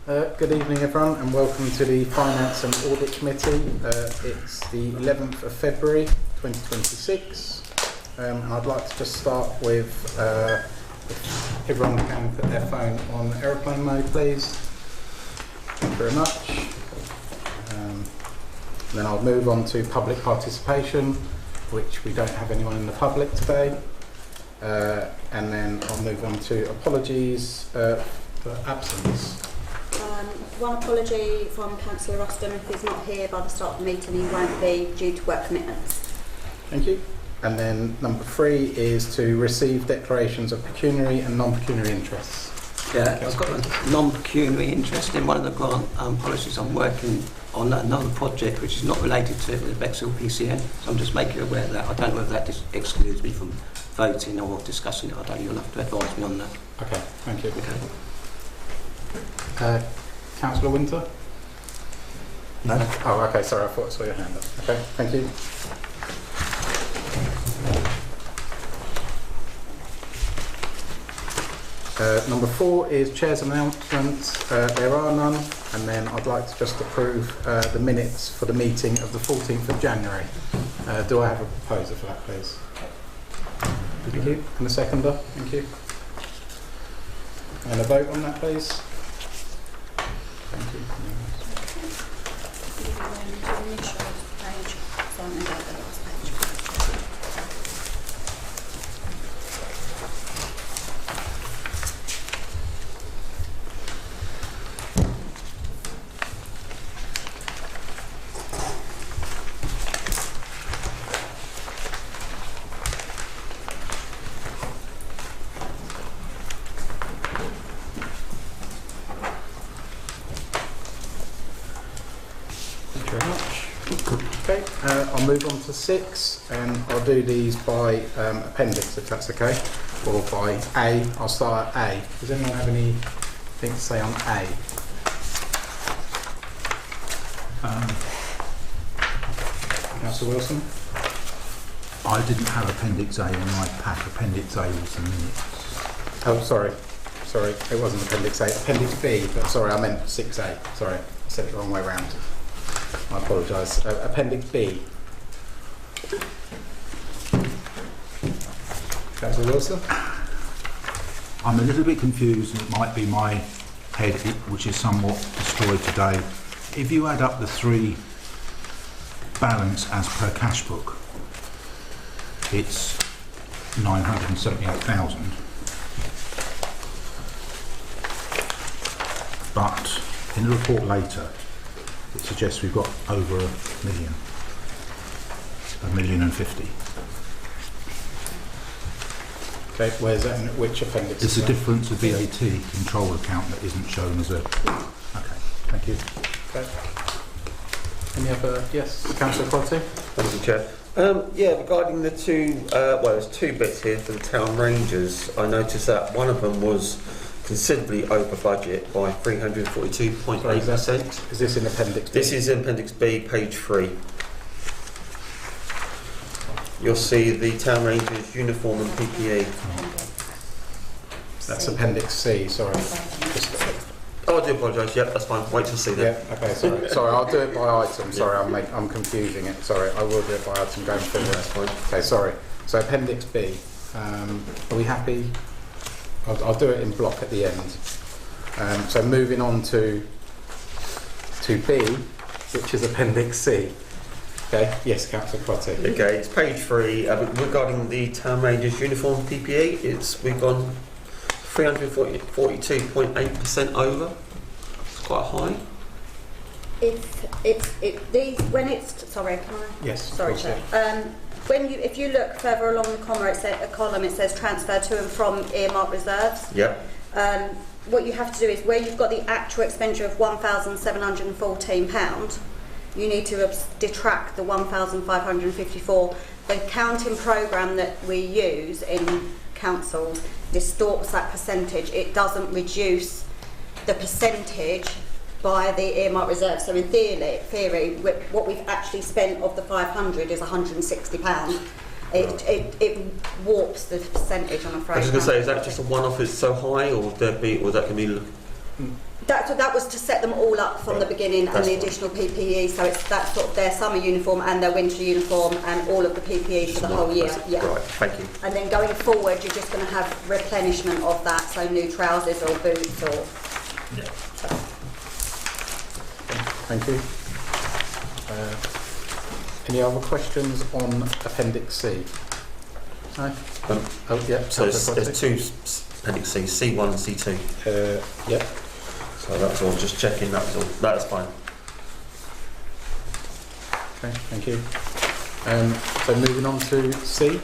Good evening everyone and welcome to the Finance and Audit Committee. It's the 11th of February 2026 and I'd like to just start with if everyone can put their phone on aeroplane mode please. Thank you very much. Then I'll move on to public participation, which we don't have anyone in the public today. And then I'll move on to apologies for absence. One apology from Councillor Ruston. If he's not here by the start of the meeting, he won't be due to work commitments. Thank you. And then number 3 is to receive declarations of pecuniary and non-pecuniary interests. Yeah, I've got a non-pecuniary interest in one of the grant policies. I'm working on another project which is not related to the Bexhill PCN, so I'm just making you aware of that. I don't know if that excludes me from voting or discussing it. I don't know, you'll have to advise me on that. Okay, thank you. Okay. Councillor Winter? No. Oh, okay, sorry, I thought I saw your hand up. Okay, thank you. Number 4 is Chair's announcements. There are none, and then I'd like to just approve the minutes for the meeting of the 14th of January. Do I have a proposer for that, please? Thank you. And a seconder? Thank you. And a vote on that, please? Thank you. Okay, I'll move on to 6 and I'll do these by appendix if that's okay, or by A. I'll start at A. Does anyone have anything to say on A? Councillor Wilson? I didn't have Appendix A in my pack. Appendix A was the minutes. Oh, sorry, it wasn't Appendix A, Appendix B, but sorry, I meant 6A. Sorry, I said it the wrong way round. I apologise. Appendix B. Councillor Wilson? I'm a little bit confused, and it might be my head, which is somewhat destroyed today. If you add up the 3 balance as per cash book, it's 978,000. But in the report later, it suggests we've got over £1 million. £1,050,000. Okay, where's that in which appendix? There's a difference of VAT control account that isn't shown as a... Okay, thank you. Okay. Any other... Yes, Councillor Crotty? Thank you, Chair. Yeah, regarding the 2, well, there's 2 bits here for the town rangers. I noticed that one of them was considerably over budget by 342.8%. Is this in Appendix B? This is in Appendix B, page 3. You'll see the town rangers uniform and PPE. That's Appendix C, sorry. Oh, I do apologise. Yep, that's fine. Wait till see that. Yeah, okay, sorry. Sorry, I'll do it by item. Sorry, I'm confusing it. Sorry, I will do it by item going forward. That's fine. Okay, sorry. So Appendix B. Are we happy? I'll do it in block at the end. So moving on to B, which is Appendix C. Okay, yes, Councillor Crotty. Okay, it's page 3. Regarding the town rangers uniform PPE, we've gone 342.8% over. It's quite high. When it's sorry, can I? Yes. Sorry, Chair. If you look further along the column, it says transfer to and from earmark reserves. Yep. What you have to do is where you've got the actual expenditure of £1,714, you need to detract the 1,554. The counting programme that we use in councils distorts that percentage. It doesn't reduce the percentage by the earmark reserve. So in theory, what we've actually spent of the 500 is £160. It warps the percentage, I'm afraid. I was just going to say, is that just a one-off? It's so high, or would that can be? That was to set them all up from the beginning, and That's the fine. additional PPE. So that's sort of their summer uniform and their winter uniform, and all of the PPE for the whole year. Yeah. Right, thank you. And then going forward, you're just going to have replenishment of that, so new trousers or boots or. Yeah. Thank you. Any other questions on Appendix C? No? Oh, yeah. So Councillor there's two Appendix C, C1 and C2. Crotty? Yep. So that's all, just checking, that's all. That's fine. Okay, thank you. So moving on to C,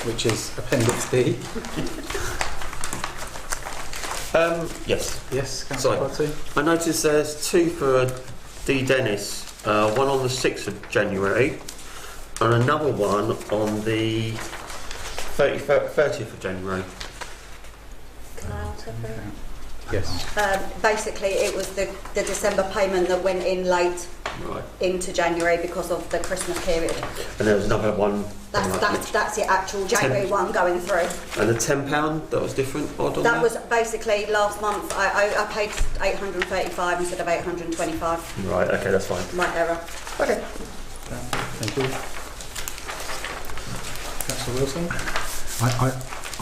which is Appendix D. Yes. Yes, Councillor Sorry. Crotty? I noticed there's two for D. Dennis, one on the 6th of January and another one on the 30th of January. Can I answer for it? Yes. Basically, it was the December payment that went in late Right. into January because of the Christmas period. And there was another one. That's the actual January one going through. And the £10, that was different, odd on That was basically last month. I paid 835 instead of 825. Right, okay, that's fine. My error. Okay. Thank you. Councillor Wilson?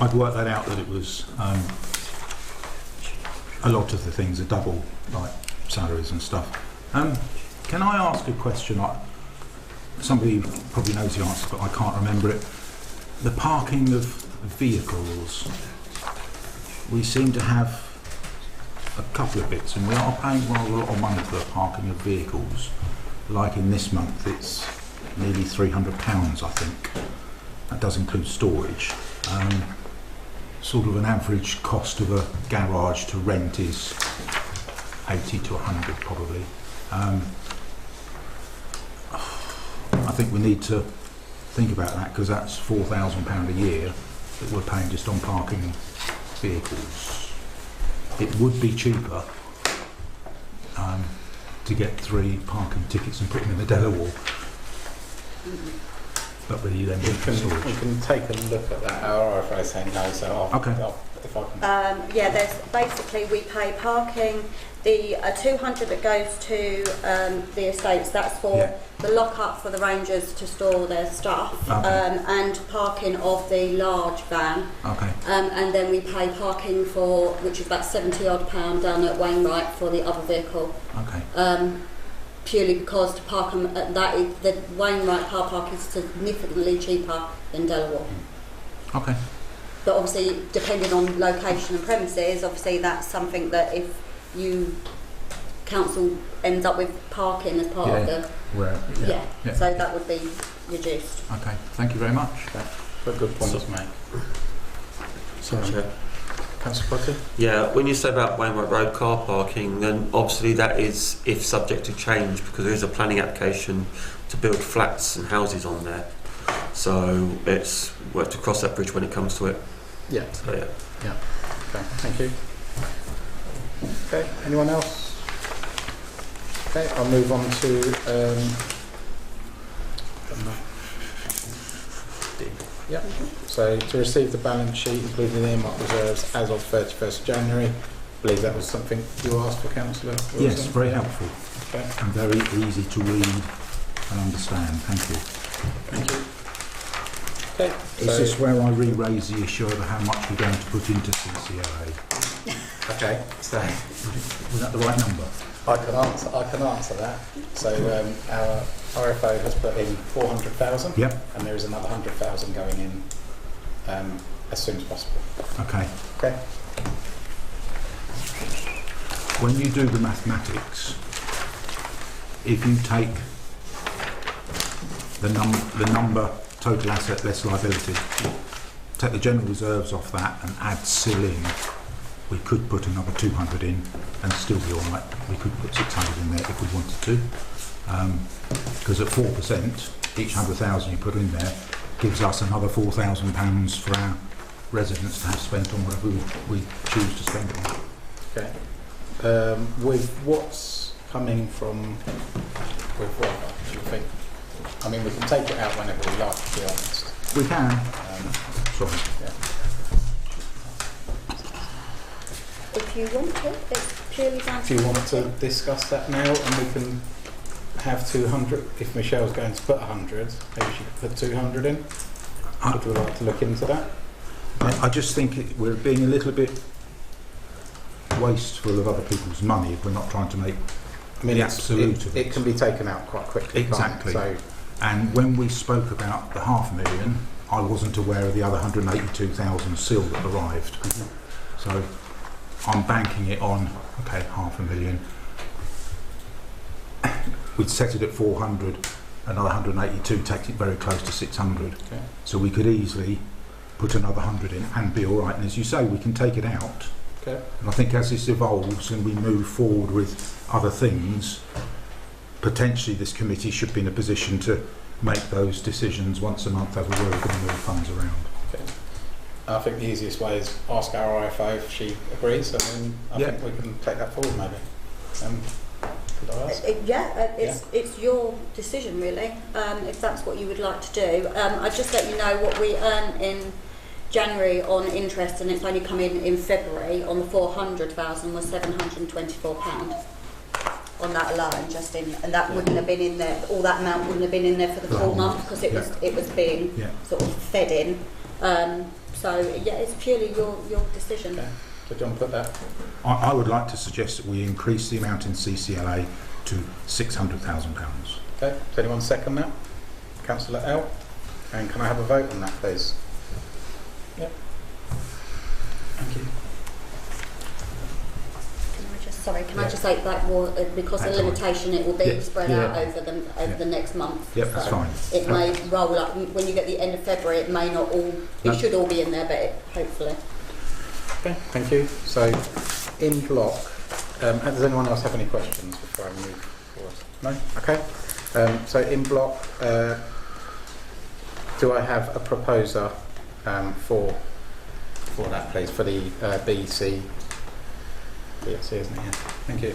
I'd worked that out that it was a lot of the things are double, like salaries and stuff. Can I ask a question? Somebody probably knows the answer, but I can't remember it. The parking of vehicles, we seem to have a couple of bits, and we are paying rather a lot of money for the parking of vehicles. Like in this month, it's nearly £300, I think. That does include storage. Sort of an average cost of a garage to rent is 80 to 100 probably. I think we need to think about that, because that's £4,000 a year that we're paying just on parking vehicles. It would be cheaper to get 3 parking tickets and put them in the Delaware. But really then We can take a look at that. Our RFA is saying no, so if I can. Yeah, there's basically we pay parking. The 200 that goes to the estates, that's for the lock-up for the rangers to store their stuff, and parking of the large van. Okay. And then we pay parking for, which is about £70 down at Wainwright for the other vehicle. Okay. Purely because to park them at the Wainwright car park is significantly cheaper than Delaware. Okay. But obviously, depending on location and premises, obviously that's something that if council ends up with parking as part of the so that would be reduced. Okay. Thank you very much. A good point to make. Sorry. Councillor Crotty? Yeah, when you say about Wainwright Road car parking, then obviously that is if subject to change, because there is a planning application to build flats and houses on there. So it's work to cross that bridge when it comes to it. Yeah. So yeah. Yeah. Okay, thank you. Okay, anyone else? Okay, I'll move on to Yep. So to receive the balance sheet, including the earmarked reserves as of 31st January. I believe that was something you asked for, Councillor Wilson? Yes, very helpful. Okay. And very easy to read and understand. Thank you. Thank you. Okay. Is this where I re-raise the issue over how much we're going to put into CCLA? Okay. So Was that the right number? I can answer that. So our RFO has put in 400,000. Yep. And there is another 100,000 going in as soon as possible. Okay. Okay. When you do the mathematics, if you take the number total asset less liability, take the general reserves off that and add CIL in, we could put another 200 in and still be all right. We could put 600 in there if we wanted to, because at 4%, each 100,000 you put in there gives us another £4,000 for our residents to have spent on whatever we choose to spend on. Okay. With what's coming from, with what do you think? I mean, we can take it out whenever we like, to be honest. We can. Sorry. Yeah. If you want to, it's purely down to Do you want to discuss that now, and we can have 200? If Michelle's going to put 100, maybe she could put 200 in. Would you like to look into that? I just think we're being a little bit wasteful of other people's money if we're not trying to make I mean, the absolute of it can be taken out quite quickly. Exactly. Can't it? And when we spoke about the $500,000, I wasn't aware of the other 182,000 still that arrived. So I'm banking it on, okay, $500,000. We'd set it at 400, another 182 takes it very close to 600. Okay. So we could easily put another 100 in and be all right. And as you say, we can take it out. Okay. And I think as this evolves and we move forward with other things, potentially this committee should be in a position to make those decisions once a month as to where we're going to move funds around. Okay. I think the easiest way is ask our IFO if she agrees, and then I think we can take that forward maybe. Could I ask? it's your decision really, if that's what you would like to do. I'd just let you know what we earn in January on interest, and it's only come in February on the 400,000 was £724 on that alone, and that wouldn't have been in there, all that amount wouldn't have been in there for the full month because it was being sort of fed in. So yeah, it's purely your decision. Okay. So do you want to put that? I would like to suggest that we increase the amount in CCLA to £600,000. Okay. Does anyone second that? Councillor L. And can I have a vote on that, please? Yep. Thank you. Can I just say that more because That's the limitation it will be spread out over the next month. Yep, that's fine. It may roll up when you get the end of February. It may not all. It should all be in there, but hopefully. Okay, thank you. So, in block, does anyone else have any questions before I move forward? No? Okay. So, in block, do I have a proposer for that, please, for the BC, isn't it? Yeah. Thank you.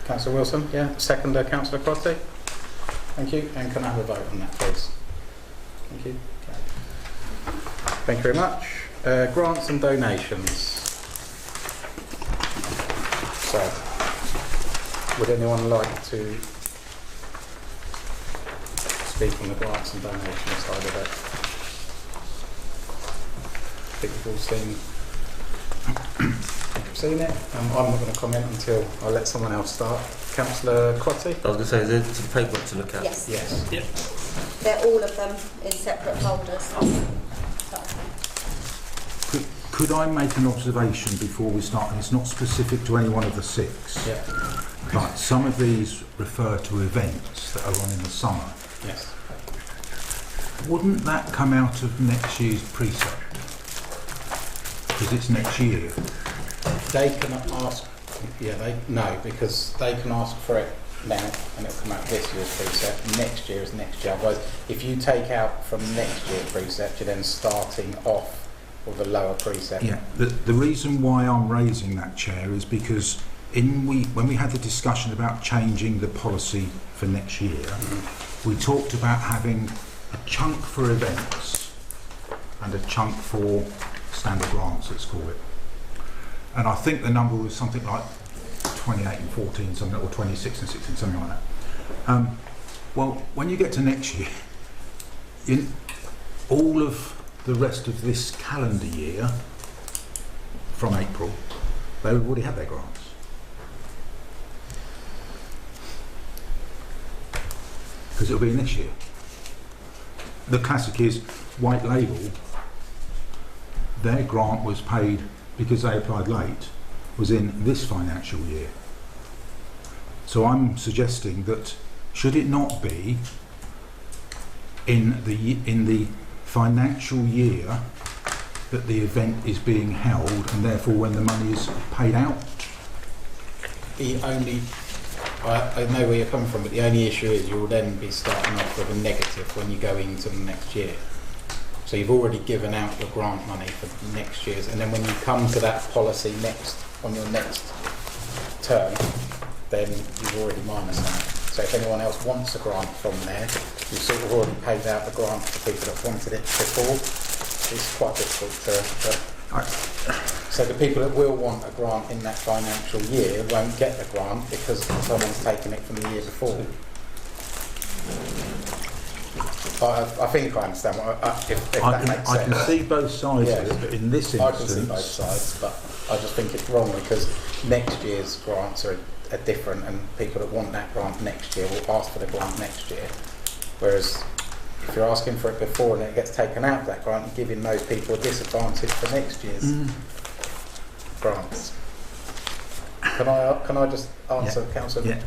Councillor Wilson, yeah. Seconder, Councillor Crotty. Thank you. And can I have a vote on that, please? Thank you. Okay. Thank you very much. Grants and donations. So, would anyone like to speak on the grants and donations side of it? I think we've all seen it. I'm not going to comment until I let someone else start. Councillor Crotty? I was going to say, there's some paperwork to look at. Yes. Yes. Yep. They're all of them in separate folders. Could I make an observation before we start? And it's not specific to any one of the six, Yeah. but some of these refer to events that are on in the summer. Yes. Wouldn't that come out of next year's precept? Because it's next year. They can ask, no, because they can ask for it now and it'll come out this year's precept. Next year is next year. Otherwise, if you take out from next year's precept, you're then starting off with a lower precept. Yeah, the reason why I'm raising that, Chair, is because when we had the discussion about changing the policy for next year, we talked about having a chunk for events and a chunk for standard grants, let's call it. And I think the number was something like 28 and 14, something, or 26 and 16, something like that. Well, when you get to next year, in all of the rest of this calendar year, from April, they would already have their grants. Because it'll be next year. The classic is white label. Their grant was paid because they applied late, was in this financial year. So I'm suggesting that should it not be in the financial year that the event is being held, and therefore when the money is paid out? I know where you're coming from, but the only issue is you'll then be starting off with a negative when you go into the next year. So you've already given out your grant money for next year's, and then when you come to that policy on your next term, then you've already minus that. So if anyone else wants a grant from there, you've sort of already paid out the grant for people that wanted it before. It's quite difficult to So the people that will want a grant in that financial year won't get the grant because someone's taken it from the year before. I think I understand if that makes sense. I can see both sides of it, but in this instance... I can see both sides, but I just think it's wrong because next year's grants are different, and people that want that grant next year will ask for the grant next year. Whereas if you're asking for it before and it gets taken out of that grant, you're giving those people a disadvantage for next year's grants. Can I just answer, Councillor? Yeah.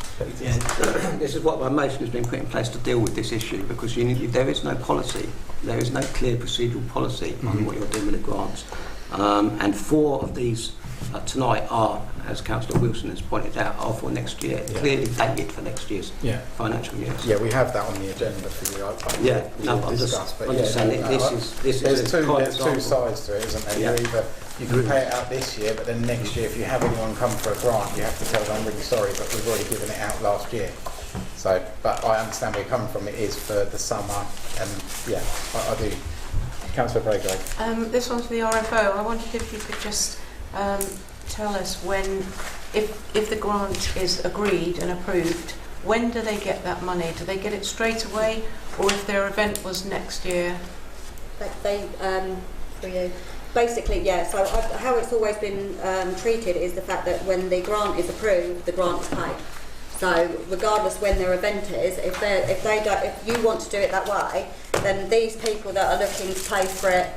This is what my motion has been put in place to deal with this issue, because there is no policy, there is no clear procedural policy on what you're doing with the grants. And 4 of these tonight are, as Councillor Wilson has pointed out, are for next year, clearly dated for next year's financial year. Yeah, we have that on the agenda for you. I'm just saying this is there's two sides to it, isn't there? Yeah. You can pay it out this year, but then next year, if you have anyone come for a grant, you have to tell them, I'm really sorry, but we've already given it out last year. So, but I understand where you're coming from. It is for the summer, and I do. Councillor Braithwaite. This one's for the RFO. I wondered if you could just tell us when, if the grant is agreed and approved, when do they get that money? Do they get it straight away, or if their event was next year? For you. Basically, so how it's always been treated is the fact that when the grant is approved, the grant is paid. So regardless when their event is, if you want to do it that way, then these people that are looking to pay for it,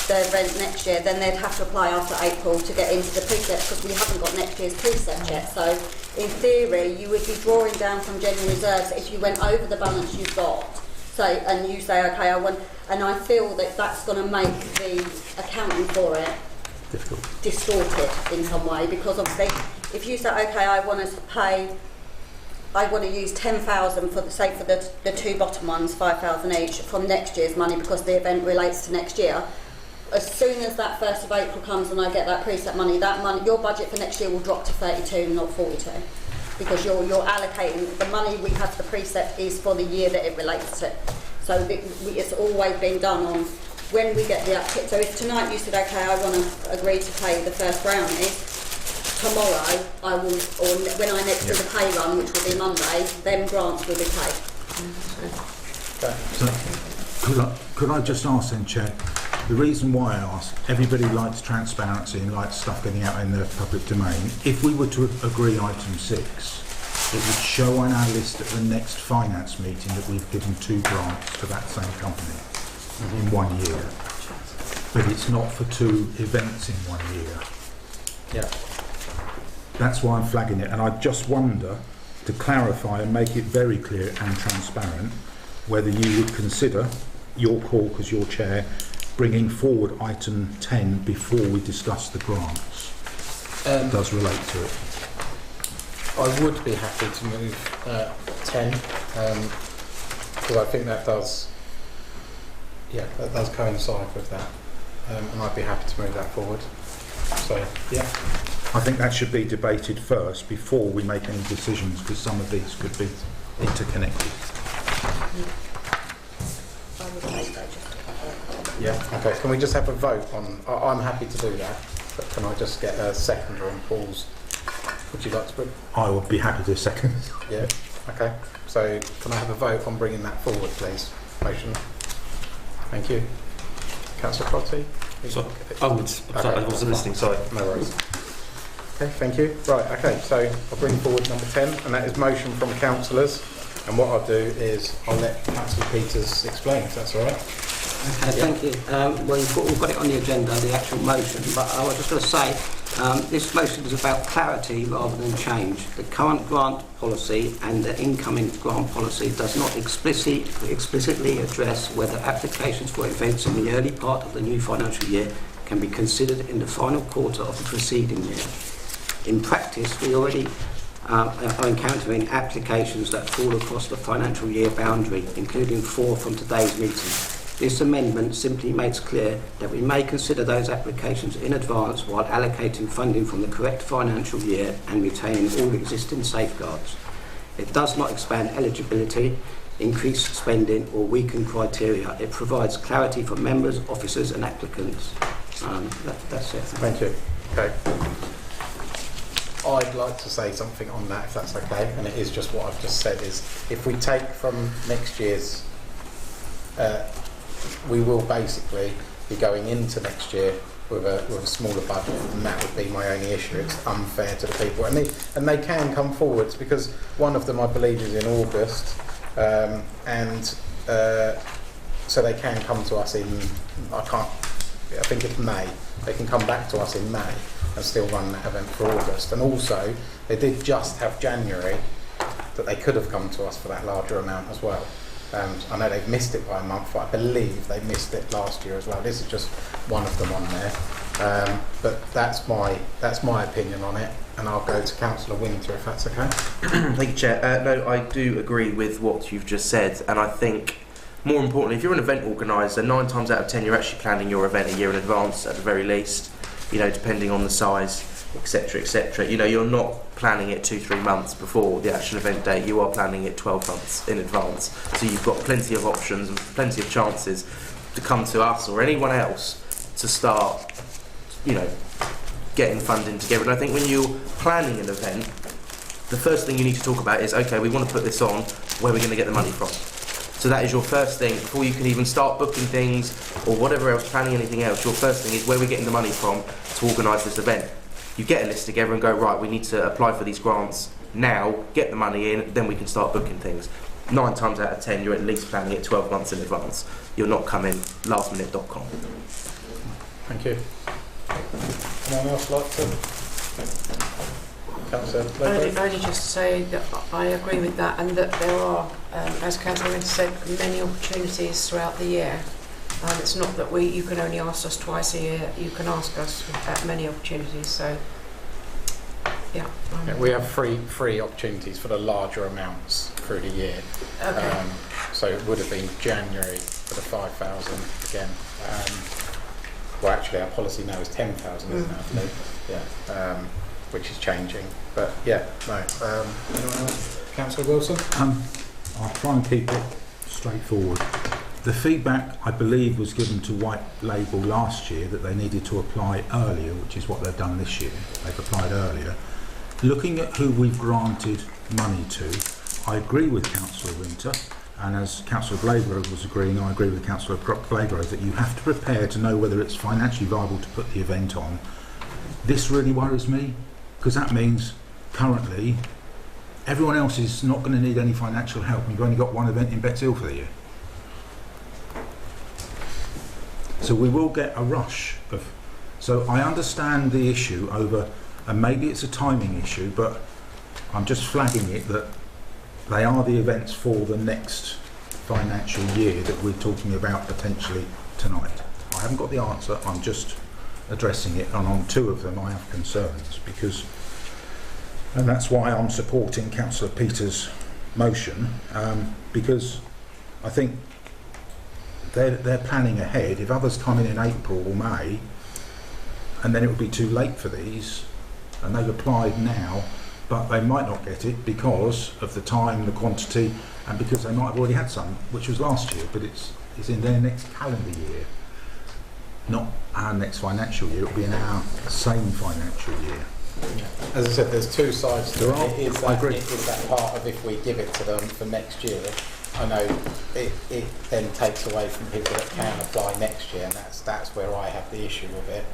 their event next year, then they'd have to apply after April to get into the precept, because we haven't got next year's precept yet. So in theory, you would be drawing down from genuine reserves if you went over the balance you've got. So, and you say, okay, I want, and I feel that that's going to make the accounting for it distorted in some way, because obviously, if you say, okay, I want to use 10,000 for the 2 bottom ones, 5,000 each from next year's money because the event relates to next year. As soon as that 1st of April comes and I get that preset money, your budget for next year will drop to 32, not 42. Because you're allocating the money we have for the precept is for the year that it relates to. So it's always been done on when we get the uptick. So if tonight you said, okay, I want to agree to pay the first brownies, tomorrow I will, or when I next do the pay run, which will be Monday, then grants will be paid. So could I just ask then, Chair, the reason why I ask, everybody likes transparency and likes stuff getting out in the public domain. If we were to agree item 6, it would show on our list at the next finance meeting that we've given 2 grants to that same company in 1 year. But it's not for 2 events in 1 year. Yeah. That's why I'm flagging it, and I just wonder, to clarify and make it very clear and transparent, whether you would consider, your call because you're chair, bringing forward item 10 before we discuss the grants. It does relate to it. I would be happy to move 10 because I think that does coincide with that, and I'd be happy to move that forward. So I think that should be debated first before we make any decisions, because some of these could be interconnected. Okay, can we just have a vote on, I'm happy to do that, but can I just get a seconder on Paul's? Would you like to bring? I would be happy to second. Yeah, okay. So can I have a vote on bringing that forward, please? Motion. Thank you. Councillor Crotty? I wasn't listening, sorry. No worries. Okay, thank you. Right, okay, so I'll bring forward number 10, and that is motion from councillors. And what I'll do is I'll let Councillor Peters explain, if that's all right. Okay, thank you. Well, we've got it on the agenda, the actual motion, but I was just going to say, this motion is about clarity rather than change. The current grant policy and the incoming grant policy does not explicitly address whether applications for events in the early part of the new financial year can be considered in the final quarter of the preceding year. In practice, we already are encountering applications that fall across the financial year boundary, including 4 from today's meeting. This amendment simply makes clear that we may consider those applications in advance while allocating funding from the correct financial year and retaining all existing safeguards. It does not expand eligibility, increase spending or weaken criteria. It provides clarity for members, officers and applicants. That's it. Thank you. Okay. I'd like to say something on that, if that's okay, and it is just what I've just said, is if we take from next year's, we will basically be going into next year with a smaller budget, and that would be my only issue. It's unfair to the people, and they can come forwards, because one of them I believe is in August, so they can come to us in, I think it's May. They can come back to us in May and still run that event for August. And also, they did just have January, that they could have come to us for that larger amount as well. I know they've missed it by a month, but I believe they missed it last year as well. This is just one of them on there. But that's my opinion on it, and I'll go to Councillor Winter if that's okay. Thank you, Chair. No, I do agree with what you've just said, and I think more importantly, if you're an event organiser, 9 times out of 10 you're actually planning your event a year in advance at the very least, you know, depending on the size, etc, etc. You know, you're not planning it 2-3 months before the actual event date, you are planning it 12 months in advance. So you've got plenty of options and plenty of chances to come to us or anyone else to start, you know, getting funding together. And I think when you're planning an event, the first thing you need to talk about is, okay, we want to put this on, where are we going to get the money from? So that is your first thing, before you can even start booking things or whatever else, planning anything else, your first thing is where we're getting the money from to organise this event. You get a list together and go, right, we need to apply for these grants now, get the money in, then we can start booking things. 9 times out of 10, you're at least planning it 12 months in advance. You're not coming lastminute.com. Thank you. Anyone else like to? Councillor Blakelow? Only just to say that I agree with that, and that there are, as Councillor Winter said, many opportunities throughout the year. It's not that you can only ask us twice a year, you can ask us at many opportunities, so yeah. Yeah, we have free opportunities for the larger amounts through the year. Okay. So it would have been January for the 5,000 again. Well, actually, our policy now is 10,000, isn't it? I believe? Yeah. Which is changing. But yeah, no. Anyone else? Councillor Wilson? I'll try and keep it straightforward. The feedback, I believe, was given to White Label last year that they needed to apply earlier, which is what they've done this year. They've applied earlier. Looking at who we've granted money to, I agree with Councillor Winter, and as Councillor Blakelow was agreeing, I agree with Councillor Blakelow that you have to prepare to know whether it's financially viable to put the event on. This really worries me, because that means currently everyone else is not going to need any financial help. You've only got one event in Bexhill for the year. So we will get a rush of. So I understand the issue over, and maybe it's a timing issue, but I'm just flagging it that they are the events for the next financial year that we're talking about potentially tonight. I haven't got the answer, I'm just addressing it, and on 2 of them I have concerns, because, and that's why I'm supporting Councillor Peters' motion, because I think they're planning ahead. If others come in April or May, and then it would be too late for these, and they've applied now, but they might not get it because of the time, the quantity, and because they might have already had some, which was last year, but it's in their next calendar year, not our next financial year. It'll be in our same financial year. As I said, there's 2 sides to There it. are. It is I agree. that part of if we give it to them for next year, I know it then takes away from people that can apply next year, and that's where I have the issue with it.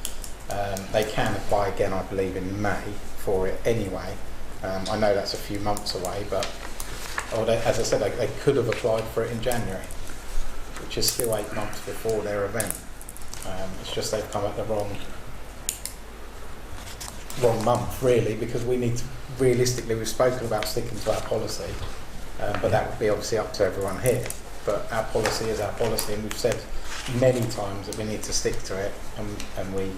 They can apply again, I believe, in May for it anyway. I know that's a few months away, but as I said, they could have applied for it in January, which is still 8 months before their event. It's just they've come at the wrong month, really, because we need to, realistically, we've spoken about sticking to our policy, but that would be obviously up to everyone here. But our policy is our policy, and we've said many times that we need to stick to it, and we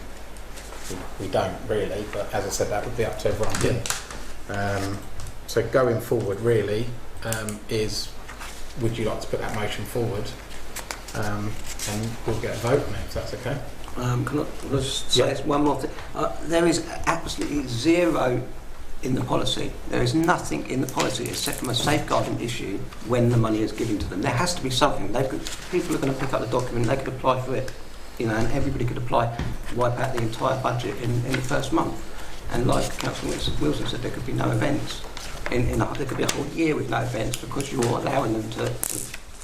don't really, but as I said, that would be up to everyone here. So going forward, really, is, would you like to put that motion forward, and we'll get a vote on it, if that's okay? Can I just say one more thing? There is absolutely zero in the policy. There is nothing in the policy except from a safeguarding issue when the money is given to them. There has to be something. People are going to pick up the document, they could apply for it you know, and everybody could apply, wipe out the entire budget in the first month. And like Councillor Wilson said, there could be no events. There could be a whole year with no events because you're allowing them to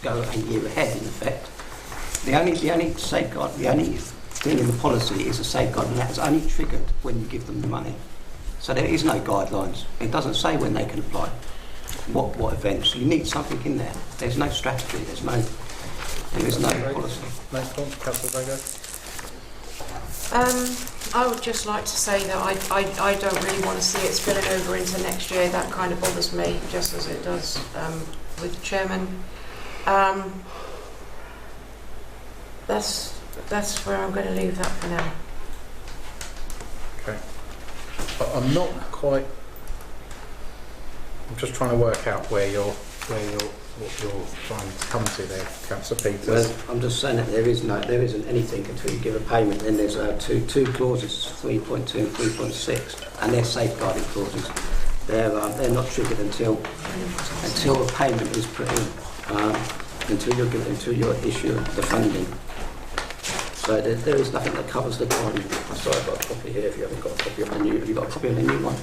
go a year ahead, in effect. The only safeguard, the only thing in the policy is a safeguard, and that's only triggered when you give them the money. So there is no guidelines. It doesn't say when they can apply, what events. You need something in there. There's no strategy. There is no policy. No point, Councillor Vega. I would just like to say that I don't really want to see it spilling over into next year. That kind of bothers me, just as it does with the chairman. That's where I'm going to leave that for now. Okay. But I'm not quite. I'm just trying to work out what you're trying to come to there, Councillor Peters. Well, I'm just saying that there isn't anything until you give a payment. Then there's two clauses, 3.2 and 3.6, and they're safeguarding clauses. They're not triggered until a payment is put in, until you issue the funding. So there is nothing that covers the time. I'm sorry, I've got a copy here. If you haven't got a copy of the new, have you got a copy of the new one?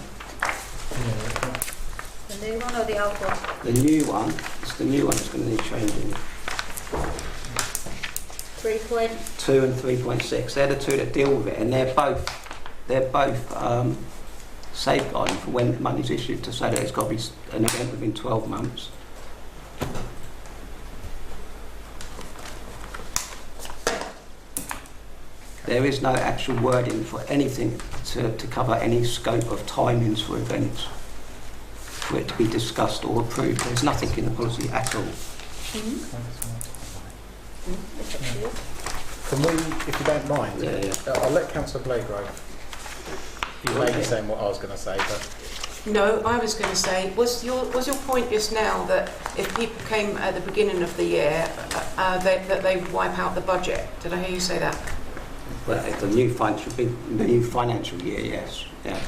The new one or the old one? The new one. It's the new one that's going to need changing. 3.2 and 3.6. They're the two that deal with it, and they're both safeguarding for when money's issued to say that it's got to be an event within 12 months. There is no actual wording for anything to cover any scope of timings for events, for it to be discussed or approved. There's nothing in the policy at all. Can we, if you don't mind, I'll let Councillor Blagrove. You may be saying what I was going to say, but No, I was going to say, was your point just now that if people came at the beginning of the year, that they would wipe out the budget? Did I hear you say that? Well, the new financial year, yes, yeah,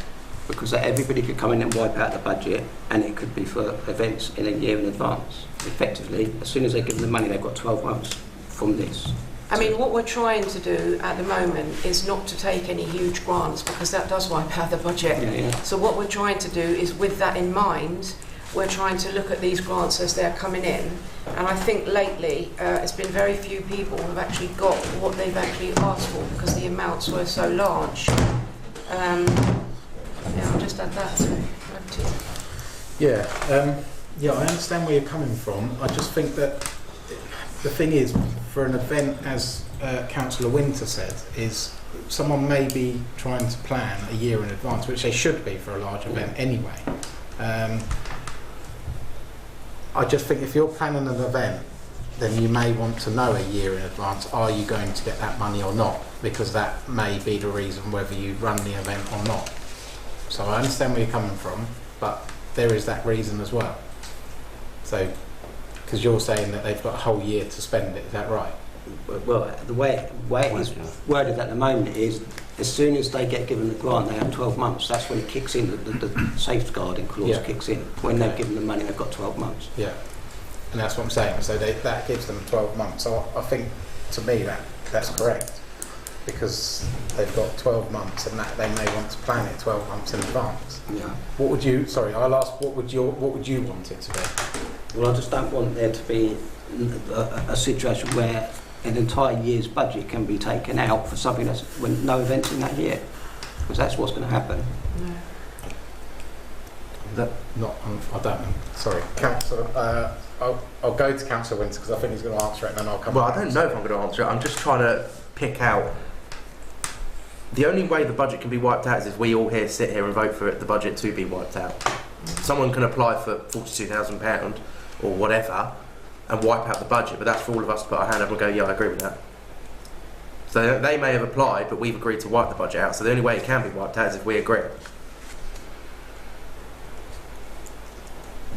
because everybody could come in and wipe out the budget, and it could be for events in a year in advance. Effectively, as soon as they give them the money, they've got 12 months from this. I mean, what we're trying to do at the moment is not to take any huge grants, because that does wipe out the budget. Yeah. So what we're trying to do is, with that in mind, we're trying to look at these grants as they're coming in. And I think lately, it's been very few people who've actually got what they've actually asked for, because the amounts were so large. I'll just add that to you. Yeah, I understand where you're coming from. I just think that the thing is, for an event, as Councillor Winter said, is someone may be trying to plan a year in advance, which they should be for a large event anyway. I just think if you're planning an event, then you may want to know a year in advance, are you going to get that money or not? Because that may be the reason whether you run the event or not. So I understand where you're coming from, but there is that reason as well. So, because you're saying that they've got a whole year to spend it, is that right? Well, the way it is worded at the moment is, as soon as they get given the grant, they have 12 months. That's when it kicks in, the safeguarding clause kicks in. When they've given the money, they've got 12 months. Yeah, and that's what I'm saying. So that gives them 12 months. So I think, to me, that's correct, because they've got 12 months, and that they may want to plan it 12 months in advance. Yeah. What would you? Sorry, I'll ask. What would you want it to be? Well, I just don't want there to be a situation where an entire year's budget can be taken out for something that's when no events in that year, because that's what's going to happen. I don't know. Sorry, Councillor. I'll go to Councillor Winter because I think he's going to answer it, and then I'll come. Well, back. I don't know if I'm going to answer it. I'm just trying to pick out. The only way the budget can be wiped out is if we all sit here and vote for the budget to be wiped out. Someone can apply for £42,000 or whatever and wipe out the budget, but that's for all of us to put our hand up and go, yeah, I agree with that. So they may have applied, but we've agreed to wipe the budget out. So the only way it can be wiped out is if we agree.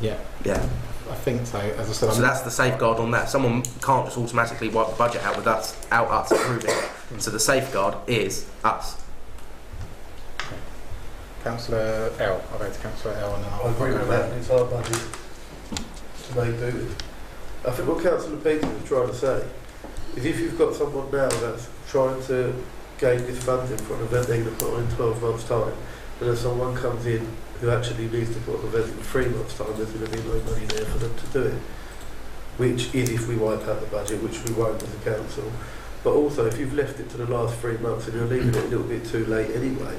Yeah. Yeah. I think so. As I said, So that's the safeguard on that. Someone can't just automatically wipe the budget out without us approving it. So the safeguard is us. Councillor L. I'll go to Councillor L and then I'll I agree go with around. that. It's our budget to make do. I think what Councillor Peters was trying to say is if you've got someone now that's trying to gain this funding for an event they're going to put on in 12 months' time, and then someone comes in who actually needs to put an event in 3 months' time, there's going to be no money there for them to do it. Which is if we wipe out the budget, which we won't as a council. But also, if you've left it to the last 3 months and you're leaving it a little bit too late anyway,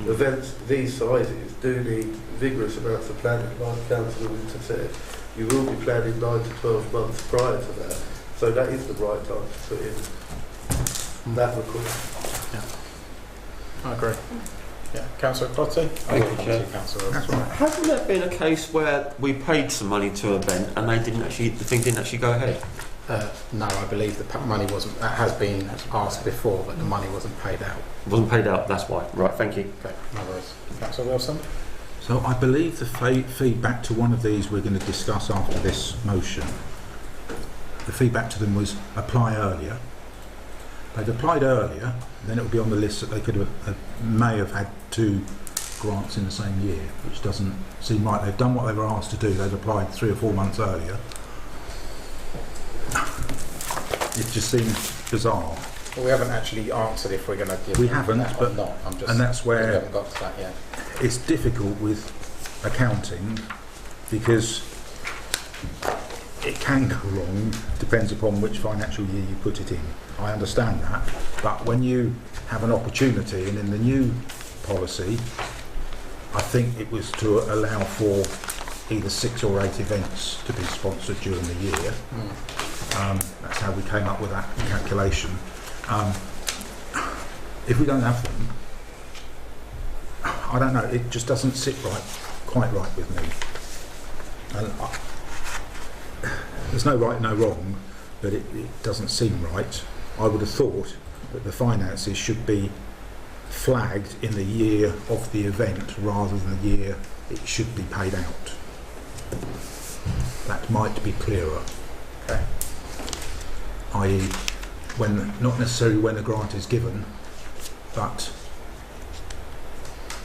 events these sizes do need vigorous amounts of planning. Like Councillor Winter said, you will be planning 9 to 12 months prior to that. So that is the right time to put in that request. Yeah, I agree. Yeah, Councillor Clotty? Thank you, Chair. That's right. Hasn't there been a case where we paid some money to an event and the thing didn't actually go ahead? No, I believe the money wasn't, that has been asked before, but the money wasn't paid out. It wasn't paid out, that's why. Right, thank you. Okay, no worries. Councillor Wilson? So I believe the feedback to one of these we're going to discuss after this motion. The feedback to them was apply earlier. They'd applied earlier, then it would be on the list that they could have, may have had 2 grants in the same year, which doesn't seem right. They've done what they were asked to do. They've applied 3 or 4 months earlier. It just seems bizarre. Well, we haven't actually answered if we're going to give We them haven't, that but or not. I'm just, and that's where we haven't got to that yet. It's difficult with accounting because it can go wrong, depends upon which financial year you put it in. I understand that, but when you have an opportunity, and in the new policy, I think it was to allow for either 6 or 8 events to be sponsored during the year. That's how we came up with that calculation. If we don't have them, I don't know, it just doesn't sit quite right with me. And there's no right, no wrong, but it doesn't seem right. I would have thought that the finances should be flagged in the year of the event rather than the year it should be paid out. That might be clearer. Okay. I.e., when, not necessarily when the grant is given, but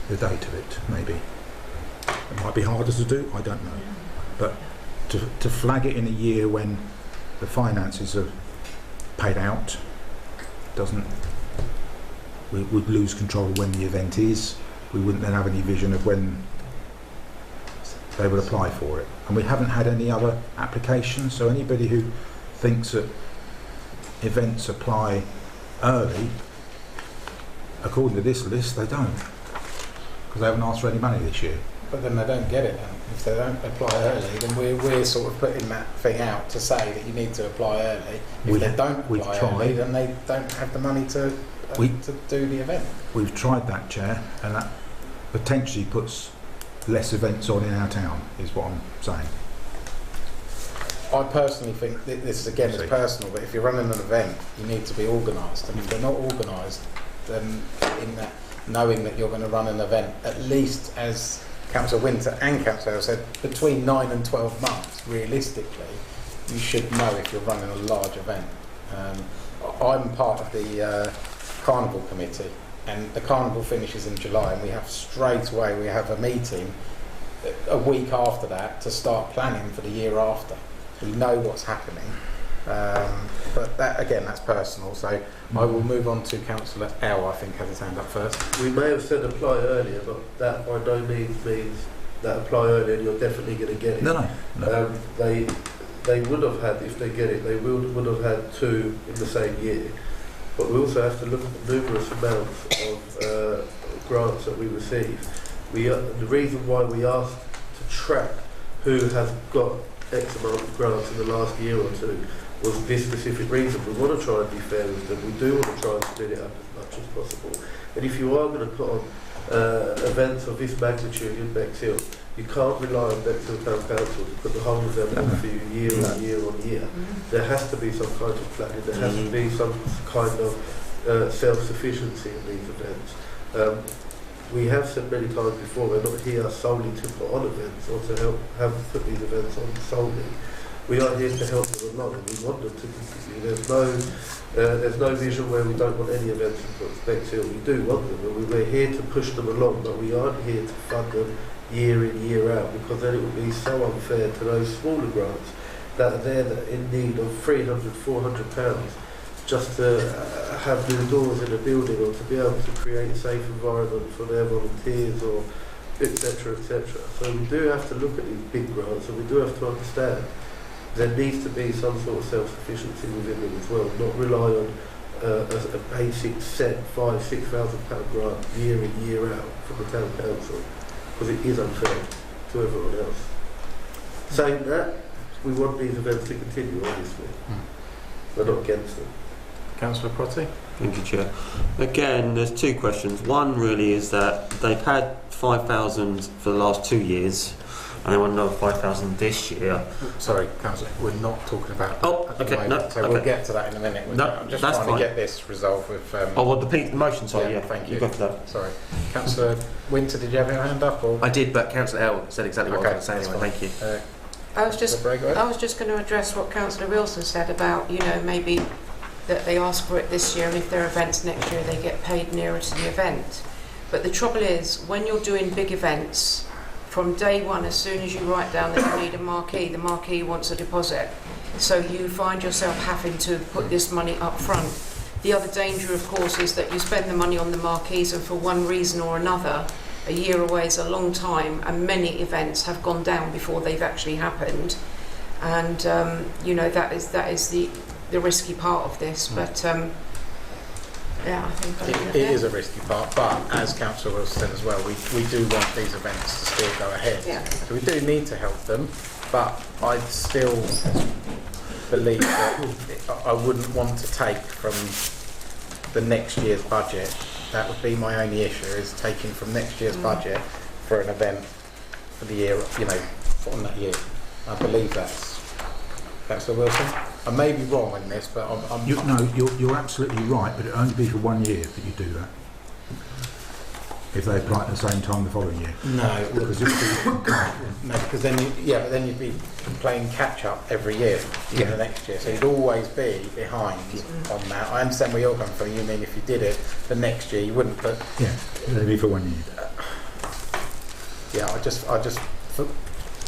the date of it, maybe. It might be harder to do, I don't know. But to flag it in a year when the finances are paid out doesn't, we would lose control of when the event is. We wouldn't then have any vision of when they would apply for it. And we haven't had any other applications, so anybody who thinks that events apply early, according to this list, they don't, because they haven't asked for any money this year. But then they don't get it then. If they don't apply early, then we're sort of putting that thing out to say that you need to apply early. If they don't apply early, then they don't have the money to do the event. We've tried that, Chair, and that potentially puts less events on in our town, is what I'm saying. I personally think this again is personal, but if you're running an event, you need to be organised, and if they're not organised, then in that, knowing that you're going to run an event, at least as Councillor Winter and Councillor Hale said, between 9 and 12 months, realistically, you should know if you're running a large event. I'm part of the Carnival Committee, and the Carnival finishes in July, and we have straight away, we have a meeting a week after that to start planning for the year after. We know what's happening, but that again, that's personal. So I will move on to Councillor L. I think has his hand up first. We may have said apply earlier, but that by no means means that apply earlier and you're definitely going to get it. No. They would have had, if they get it, they would have had 2 in the same year. But we also have to look at the numerous amounts of grants that we receive. The reason why we asked to track who has got X amount of grants in the last year or 2 was this specific reason. We want to try and be fair with them. We do want to try and split it up as much as possible. And if you are going to put on events of this magnitude in Bexhill, you can't rely on Bexhill Town Council to put the whole of them on for you year on year on year. There has to be some kind of planning. There has to be some kind of self-sufficiency in these events. We have said many times before, we're not here solely to put on events or to put these events on solely. We are here to help them along, and we want them to continue. There's no vision where we don't want any events in Bexhill. We do want them, and we're here to push them along, but we aren't here to fund them year in, year out, because then it would be so unfair to those smaller grants that are there that are in need of £300, £400 just to have new doors in a building, or to be able to create a safe environment for their volunteers, or etc., etc. So we do have to look at these big grants, and we do have to understand there needs to be some sort of self-sufficiency within them as well, not rely on a basic set £5,000-6,000 grant year in, year out from the town council, because it is unfair to everyone else. Saying that, we want these events to continue, obviously. We're not against them. Councillor Protty? Thank you, Chair. Again, there's two questions. One really is that they've had 5,000 for the last 2 years, and they want another 5,000 this year. Sorry, Councillor, we're not talking about that Oh, at the okay, moment, no, so okay. we'll get to that in a minute. No, I'm just that's trying fine. to get this resolved with... Oh, well, the motion, sorry, yeah. Thank you. You go for that. Sorry. Councillor Winter, did you have your hand up? Or? I did, but Councillor L said exactly what I was going to say anyway. Thank you. I was just Councillor Bray, I was just going to address what Councillor Wilson said about, you know, maybe that they ask for it this year, and if there are events next year, they get paid nearer to the event. But the trouble is, when you're doing big events, from day one, as soon as you write down that you need a marquee, the marquee wants a deposit. So you find yourself having to put this money up front. The other danger, of course, is that you spend the money on the marquees, and for one reason or another, a year away is a long time, and many events have gone down before they've actually happened. And you know, that is the risky part of this. But yeah, I think It is a risky part, but as Councillor Wilson said as well, we do want these events to still go ahead. Yeah. So we do need to help them, but I still believe that I wouldn't want to take from the next year's budget. That would be my only issue, is taking from next year's budget for an event for the year, you know, on that year. I believe that's Councillor Wilson. I may be wrong in this, but You're absolutely right, but it'll only be for 1 year that you do that. If they apply at the same time the following year. No, Because because then then you'd be playing catch up every year in the next year, so you'd always be behind on that. I understand where you're coming from. You mean if you did it the next year, you wouldn't. But yeah, it'll be for 1 year. yeah, I just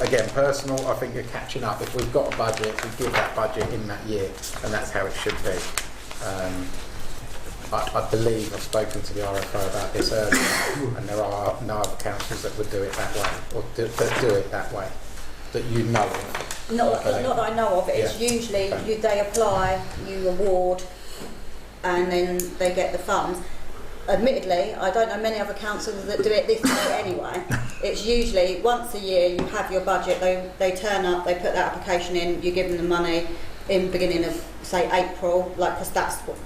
again, personal. I think you're catching up. If we've got a budget, we give that budget in that year, and that's how it should be. I believe I've spoken to the RFO about this earlier, and there are no other councils that would do it that way, or that do it that way, that you know of. Not that I know of. It's usually they apply, you award, and then they get the funds. Admittedly, I don't know many other councils that do it this way anyway. It's usually once a year you have your budget, they turn up, they put that application in, you give them the money in the beginning of, say, April, like, because that's what,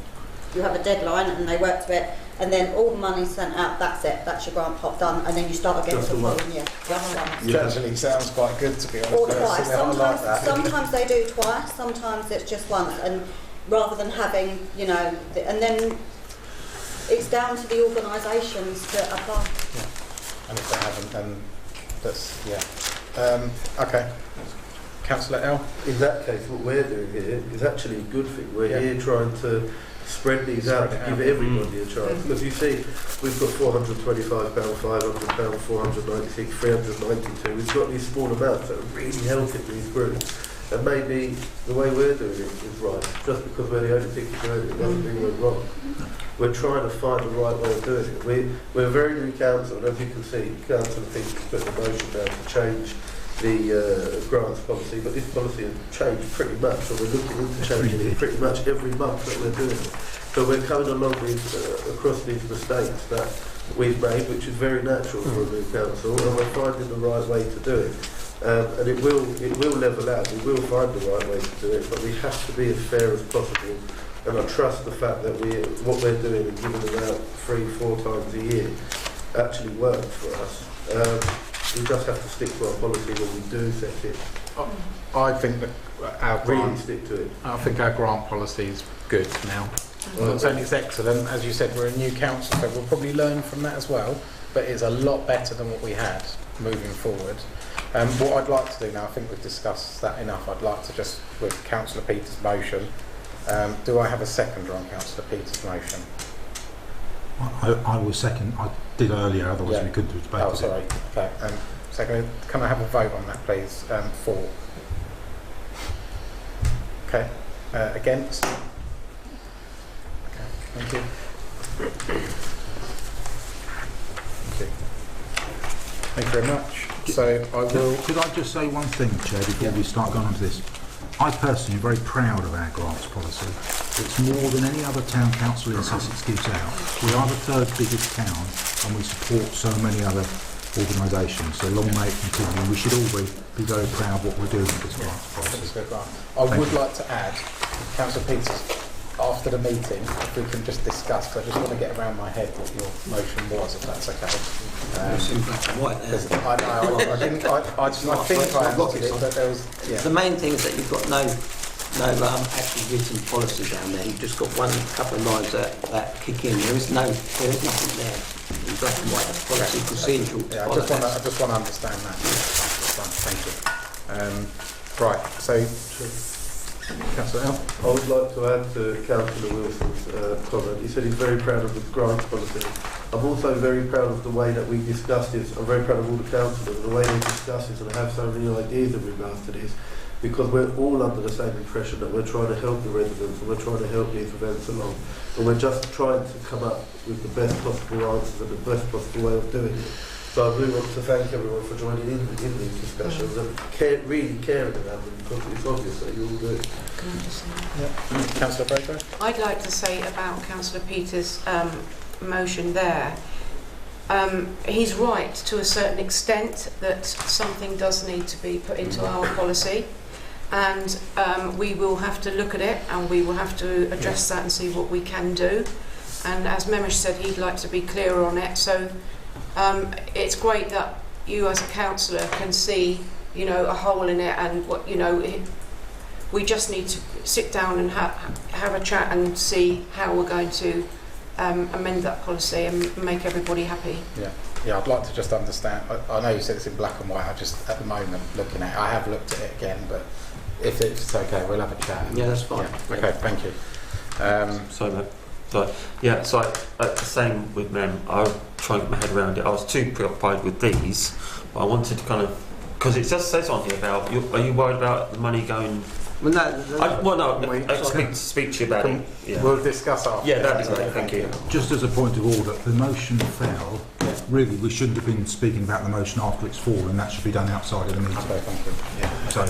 you have a deadline and they work to it, and then all the money's sent out, that's it, that's your grant pot done, and then you start again for the following year. Just once. It actually sounds quite good, to be honest. Or twice. I like that. Sometimes they do twice, sometimes it's just once, and rather than having, you know, and then it's down to the organisations to apply. Yeah. And if they haven't, then that's, okay. Councillor L? In that case, what we're doing here is actually a good thing. We're here trying to spread these out to give everybody a chance. Because you see, we've got £425, £500, 496, 392. We've got these small amounts that are really helping these groups. And maybe the way we're doing it is right. Just because we're the only people doing it doesn't mean we're wrong. We're trying to find the right way of doing it. We're a very new council, and as you can see, council thinks to put the motion down to change the grants policy, but this policy has changed pretty much, or we're looking into changing it pretty much every month that we're doing it. So we're coming along across these mistakes that we've made, which is very natural for a new council, and we're finding the right way to do it. And it will level out. We will find the right way to do it, but we have to be as fair as possible. And I trust the fact that what we're doing and giving them out 3-4 times a year actually works for us. We just have to stick to our policy when we do set it. I think that our Really grant, stick to it. I think our grant policy is good now. I'm not saying it's excellent. As you said, we're a new council, so we'll probably learn from that as well. But it's a lot better than what we had moving forward. What I'd like to do now, I think we've discussed that enough. I'd like to just, with Councillor Peters' motion, do I have a seconder on Councillor Peters' motion? I will second. I did earlier, otherwise we couldn't have debated Oh, sorry. Okay. Second, can I have a vote on that, please? For. Okay. Against? Thank you. Thank you. Thank you very much. So I will. Could I just say one thing, Chair, before we start going on to this? I personally am very proud of our grants policy. It's more than any other town council in Sussex gives out. We are the third biggest town and we support so many other organisations. So long may it continue. We should all be very proud of what we're doing with this grants policy. I would like to add, Councillor Peters, after the meeting, if we can just discuss, because I just want to get around my head what your motion was, if that's okay. It's in black and white there. I know, I think I understood it, but there was, yeah. The main thing is that you've got no actually written policy down there. You've just got one couple of lines that kick in. There is nothing there in black and white. That's policy procedural. Yeah, I just want to understand that. Thank you. Right, so Councillor L. I would like to add to Councillor Wilson's comment. He said he's very proud of the grants policy. I'm also very proud of the way that we discussed this. I'm very proud of all the councillors, the way they discuss this, and have so many ideas in regards to this, because we're all under the same impression that we're trying to help the residents and we're trying to help these events along. And we're just trying to come up with the best possible answers and the best possible way of doing it. So I really want to thank everyone for joining in these discussions and really caring about them, because it's obvious that you all do. Can I just say? Councillor Braco. I'd like to say about Councillor Peters' motion there. He's right to a certain extent that something does need to be put into our policy, and we will have to look at it and we will have to address that and see what we can do. And as Memesh said, he'd like to be clearer on it. So it's great that you as a councillor can see, you know, a hole in it, and what, you know, we just need to sit down and have a chat and see how we're going to amend that policy and make everybody happy. Yeah, I'd like to just understand. I know you said it's in black and white. I just, at the moment, looking at it, I have looked at it again, but if it's okay, we'll have a chat. Yeah, that's fine. Yeah. Okay, thank you. So the same with Mem. I was trying to get my head around it. I was too preoccupied with these, but I wanted to kind of, because it just says on here about, are you worried about the money going? Well, no. Speak to you about it. Yeah. We'll discuss after. Yeah, that'd be great. Thank you. Just as a point of order, the motion fell. Really, we shouldn't have been speaking about the motion after it's fallen. That should be done outside of the meeting. Okay, thank you. Yeah. So,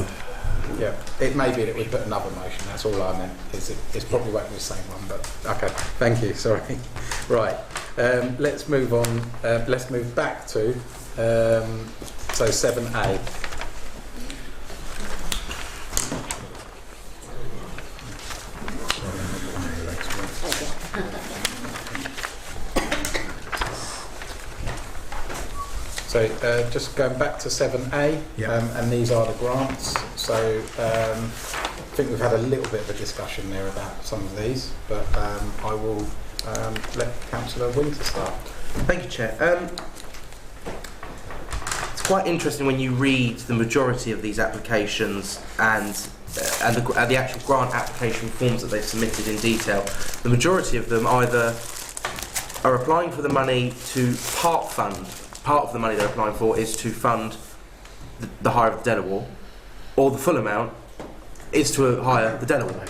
yeah, it may be that we put another motion. That's all I meant. It's probably won't be the same one, but okay. Thank you. Sorry. Right. Let's move on. Let's move back to so 7A. So just going back to 7A, and these are the grants. So I think we've had a little bit of a discussion there about some of these, but I will let Councillor Winter start. Thank you, Chair. It's quite interesting when you read the majority of these applications and the actual grant application forms that they've submitted in detail. The majority of them either are applying for the money to part of the money they're applying for is to fund the hire of the Delaware, or the full amount is to hire the Delaware.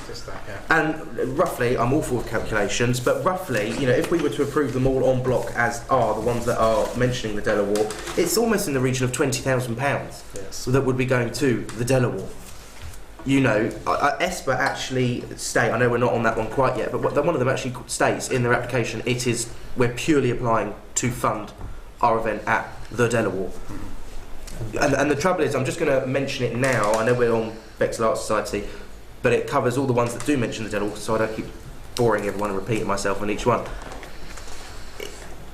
And roughly, I'm awful with calculations, but roughly, you know, if we were to approve them all en bloc, as are the ones that are mentioning the Delaware, it's almost in the region of £20,000 that would be going to the Delaware. You know, ESPA actually state, I know we're not on that one quite yet, but one of them actually states in their application, we're purely applying to fund our event at the Delaware. And the trouble is, I'm just going to mention it now. I know we're on Bexhill Society, but it covers all the ones that do mention the Delaware, so I don't keep boring everyone and repeating myself on each one.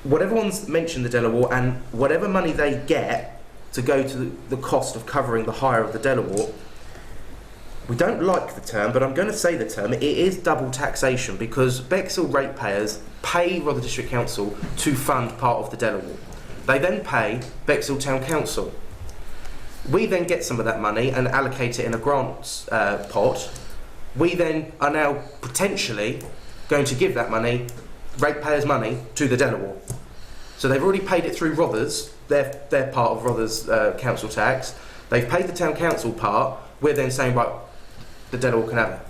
Whatever ones mention the Delaware, and whatever money they get to go to the cost of covering the hire of the Delaware, we don't like the term, but I'm going to say the term. It is double taxation, because Bexhill ratepayers pay Rother District Council to fund part of the Delaware. They then pay Bexhill Town Council. We then get some of that money and allocate it in a grants pot. We then are now potentially going to give that money, ratepayers' money, to the Delaware. So they've already paid it through Rother's, their part of Rother's council tax. They've paid the town council part. We're then saying, right, the Delaware can have it.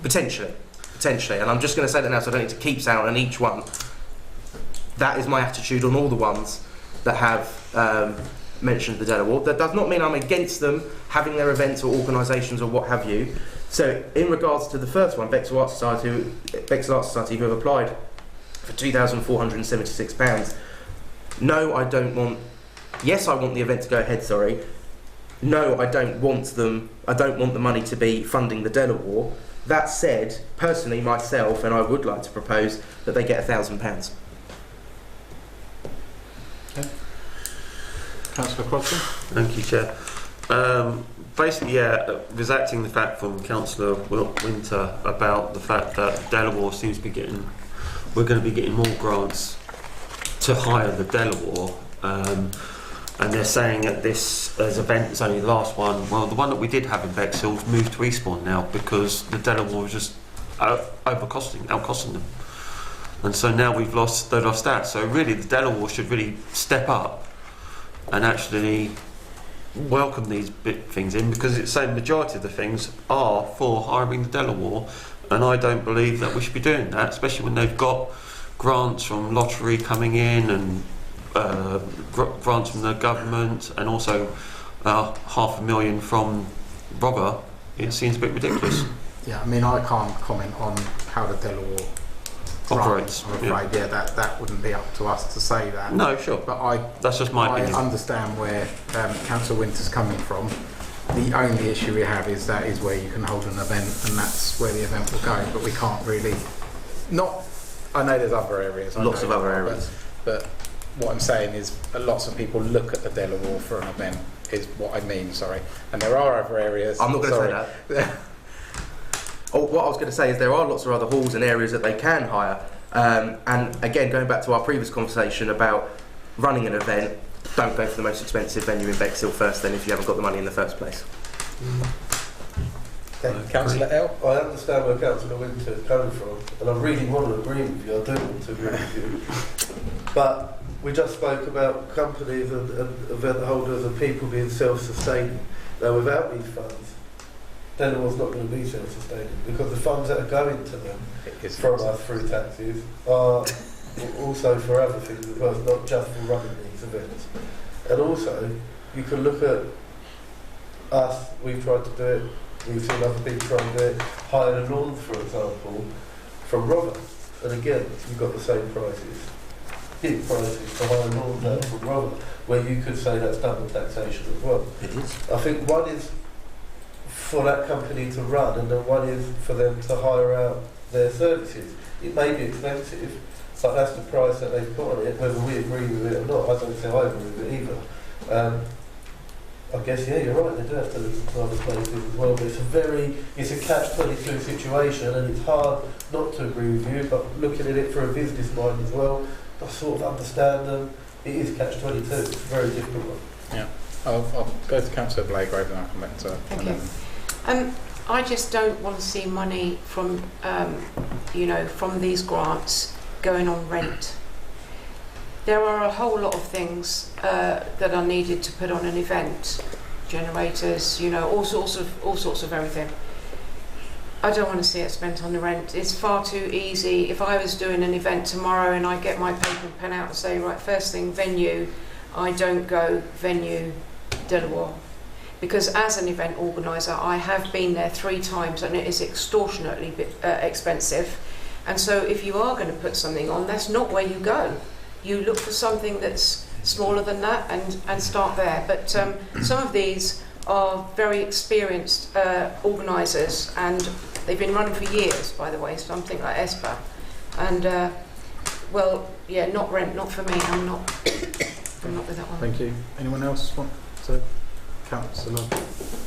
Potentially. potentially. And I'm just going to say that now, so I don't need to keep saying on each one. That is my attitude on all the ones that have mentioned the Dell Award. That does not mean I'm against them having their events or organisations or what have you. So in regards to the first one, Bexhill Arts Society, who have applied for £2,476. No, I don't want. Yes, I want the event to go ahead. Sorry. No, I don't want them. I don't want the money to be funding the Dell Award. That said, personally, myself, and I would like to propose that they get £1,000. Councillor Crosby? Thank you, Chair. Basically, resacting the fact from Councillor Winter about the fact that Delaware seems to be getting, we're going to be getting more grants to hire the Delaware, and they're saying that this event is only the last one. Well, the one that we did have in Bexhill's moved to Eastbourne now because the Delaware was just outcosting them, and so now they lost that. So really, the Delaware should really step up and actually welcome these things in, because it's saying the majority of the things are for hiring the Delaware, and I don't believe that we should be doing that, especially when they've got grants from lottery coming in and grants from the government, and also £500,000 from Robber. It seems a bit ridiculous. Yeah, I mean, I can't comment on how the Delaware Operates. I'm afraid, that wouldn't be up to us to say that. No, sure. But that's just my opinion. I understand where Councillor Winter's coming from. The only issue we have is that is where you can hold an event, and that's where the event will go. But we can't really. I know there's other areas. Lots of other areas. But what I'm saying is, lots of people look at the Delaware for an event. Is what I mean. Sorry. And there are other areas. I'm not going to say that. What I was going to say is there are lots of other halls and areas that they can hire. And again, going back to our previous conversation about running an event, don't go for the most expensive venue in Bexhill first then if you haven't got the money in the first place. Okay. Councillor L? I understand where Councillor Winter is coming from, and I really want to agree with you. I do want to agree with you. But we just spoke about companies and event holders and people being self-sustaining. Now, without these funds, Delaware's not going to be self-sustaining, because the funds that are going to them from us through taxes are also for other things as well. It's not just for running these events. And also, you can look at us. We've tried to do it. We've seen other people try and do it. Hire a lawn, for example, from Robert. And again, you've got the same prices. Big prices to hire lawns out from Robert, where you could say that's double taxation as well. It is. I think one is for that company to run, and then one is for them to hire out their services. It may be expensive, but that's the price that they've put on it, whether we agree with it or not. I don't say I agree with it either. I guess, yeah, you're right, they do have to look at other places as well, but it's a catch-22 situation, and it's hard not to agree with you, but looking at it from a business mind as well, I sort of understand them. It is catch-22, it's a very difficult one. Yeah. I'll go to Councillor Blagrave and I'll come back to Thank you. I just don't want to see money from, from these grants going on rent. There are a whole lot of things that are needed to put on an event, generators, all sorts of everything. I don't want to see it spent on the rent. It's far too easy. If I was doing an event tomorrow and I get my paper and pen out and say, right, first thing, venue, I don't go venue Delaware. Because as an event organiser, I have been there 3 times and it is extortionately expensive. And so if you are going to put something on, that's not where you go. You look for something that's smaller than that and start there. But some of these are very experienced organisers, and they've been running for years, by the way, something like ESPA. And, not rent, not for me. I'm not with that one. Thank you. Anyone else want to? Councillor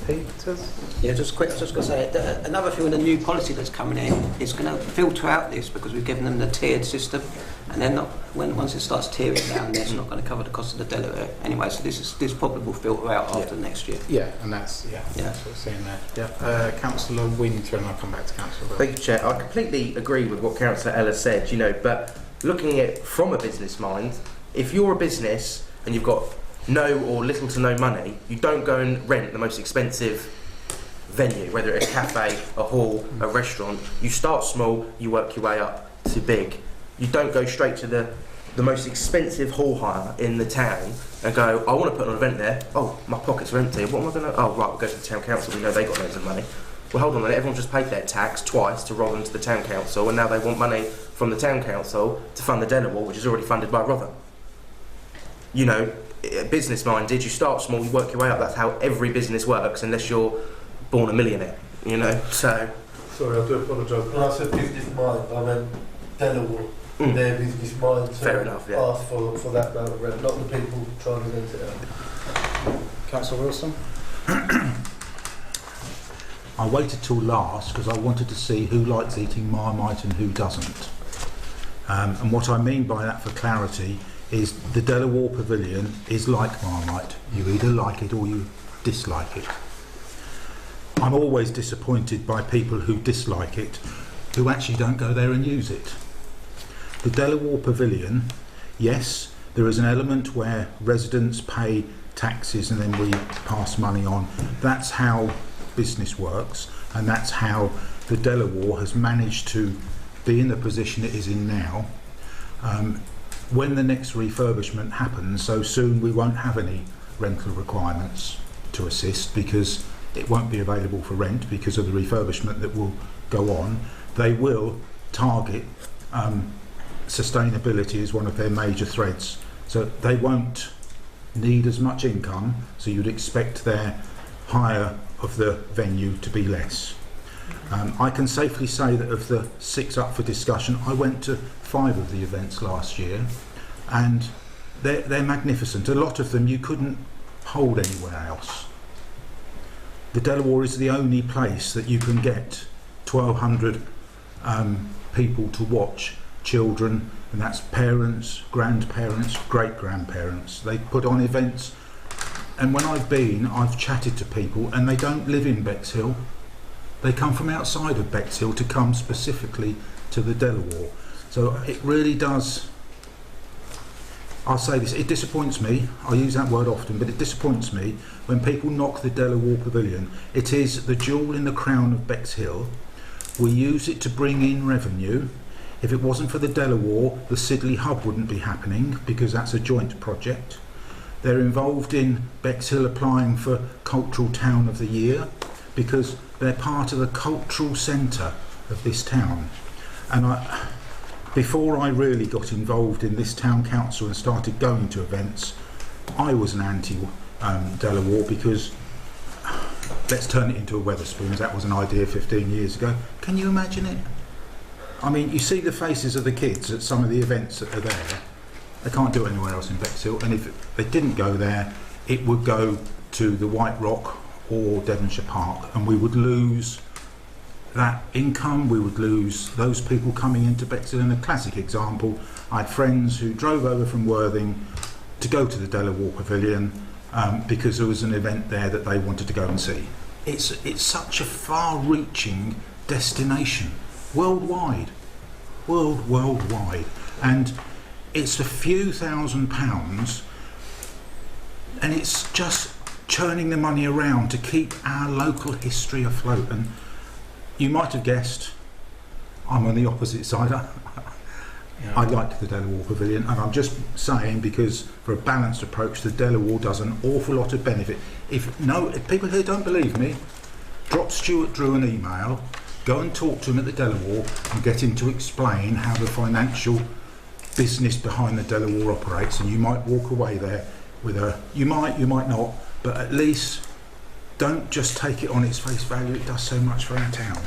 Peters? Yeah, just quick, I was just going to say, another thing with the new policy that's coming in is going to filter out this, because we've given them the tiered system, and they're not, once it starts tearing down, it's not going to cover the cost of the Delaware anyway, so this probably will filter out after next year. Yeah, and that's what we're seeing there. Yeah. Councillor Winter, and I'll come back to Councillor Bell. Thank you, Chair. I completely agree with what Councillor Ella said, but looking at it from a business mind, if you're a business and you've got no or little to no money, you don't go and rent the most expensive venue, whether it's a cafe, a hall, a restaurant. You start small, you work your way up to big. You don't go straight to the most expensive hall hire in the town and go, I want to put an event there. Oh, my pockets are empty. What am I going to... Oh, right, we'll go to the town council. We know they got loads of money. Well, hold on a minute. Everyone just paid their tax twice to roll into the town council, and now they want money from the town council to fund the Delaware Wall, which is already funded by Rotherham. You know, business-minded, you start small, you work your way up. That's how every business works, unless you're born a millionaire, you know, so... Sorry, I do apologise. When I said business mind, I meant Delaware. Their business mind to Fair enough, yeah. ask for that amount of rent, not the people trying to rent it out. Councillor Wilson? I waited till last because I wanted to see who likes eating Marmite and who doesn't. And what I mean by that, for clarity, is the Delaware Pavilion is like Marmite. You either like it or you dislike it. I'm always disappointed by people who dislike it, who actually don't go there and use it. The Delaware Pavilion, yes, there is an element where residents pay taxes and then we pass money on. That's how business works, and that's how the Delaware has managed to be in the position it is in now. When the next refurbishment happens, so soon, we won't have any rental requirements to assist because it won't be available for rent because of the refurbishment that will go on. They will target sustainability as one of their major threads, so they won't need as much income, so you'd expect their hire of the venue to be less. I can safely say that of the 6 up for discussion, I went to 5 of the events last year, and they're magnificent. A lot of them you couldn't hold anywhere else. The Delaware is the only place that you can get 1,200 people to watch, children, and that's parents, grandparents, great-grandparents. They put on events, and when I've been, I've chatted to people, and they don't live in Bexhill. They come from outside of Bexhill to come specifically to the Delaware. So it really does, I'll say this, it disappoints me, I use that word often, but it disappoints me when people knock the Delaware Pavilion. It is the jewel in the crown of Bexhill. We use it to bring in revenue. If it wasn't for the Delaware, the Sidley Hub wouldn't be happening because that's a joint project. They're involved in Bexhill applying for Cultural Town of the Year because they're part of the cultural centre of this town. And before I really got involved in this town council and started going to events, I was an anti-Delaware because let's turn it into a Wetherspoons. That was an idea 15 years ago. Can you imagine it? I mean, you see the faces of the kids at some of the events that are there. They can't do it anywhere else in Bexhill, and if they didn't go there, it would go to the White Rock or Devonshire Park, and we would lose that income, we would lose those people coming into Bexhill. And a classic example, I had friends who drove over from Worthing to go to the Delaware Pavilion because there was an event there that they wanted to go and see. It's such a far-reaching destination, worldwide, and it's a few £1,000s, and it's just churning the money around to keep our local history afloat. And you might have guessed I'm on the opposite side. I like the Delaware Pavilion, and I'm just saying because for a balanced approach, the Delaware does an awful lot of benefit. If people here don't believe me, drop Stuart Drew an email, go and talk to him at the Delaware and get him to explain how the financial business behind the Delaware operates, and you might walk away there with you might not, but at least don't just take it on its face value. It does so much for our town.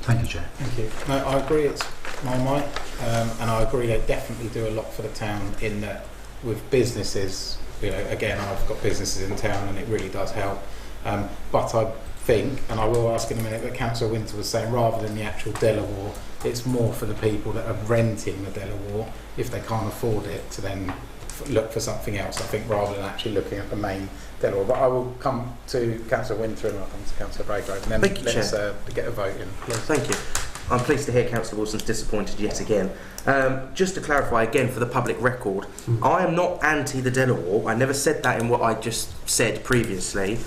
Thank you, Chair. Thank you. No, I agree it's Marmite, and I agree they definitely do a lot for the town in that with businesses, you know, again, I've got businesses in town and it really does help. But I think, and I will ask in a minute, that Councillor Winter was saying rather than the actual Delaware, it's more for the people that are renting the Delaware, if they can't afford it, to then look for something else, I think, rather than actually looking at the main Delaware. But I will come to Councillor Winter and I'll come to Councillor Bragrove, and then let's get a vote in. Please. Thank you. I'm pleased to hear Councillor Wilson's disappointed yet again. Just to clarify again for the public record, I am not anti the Delaware. I never said that in what I just said previously.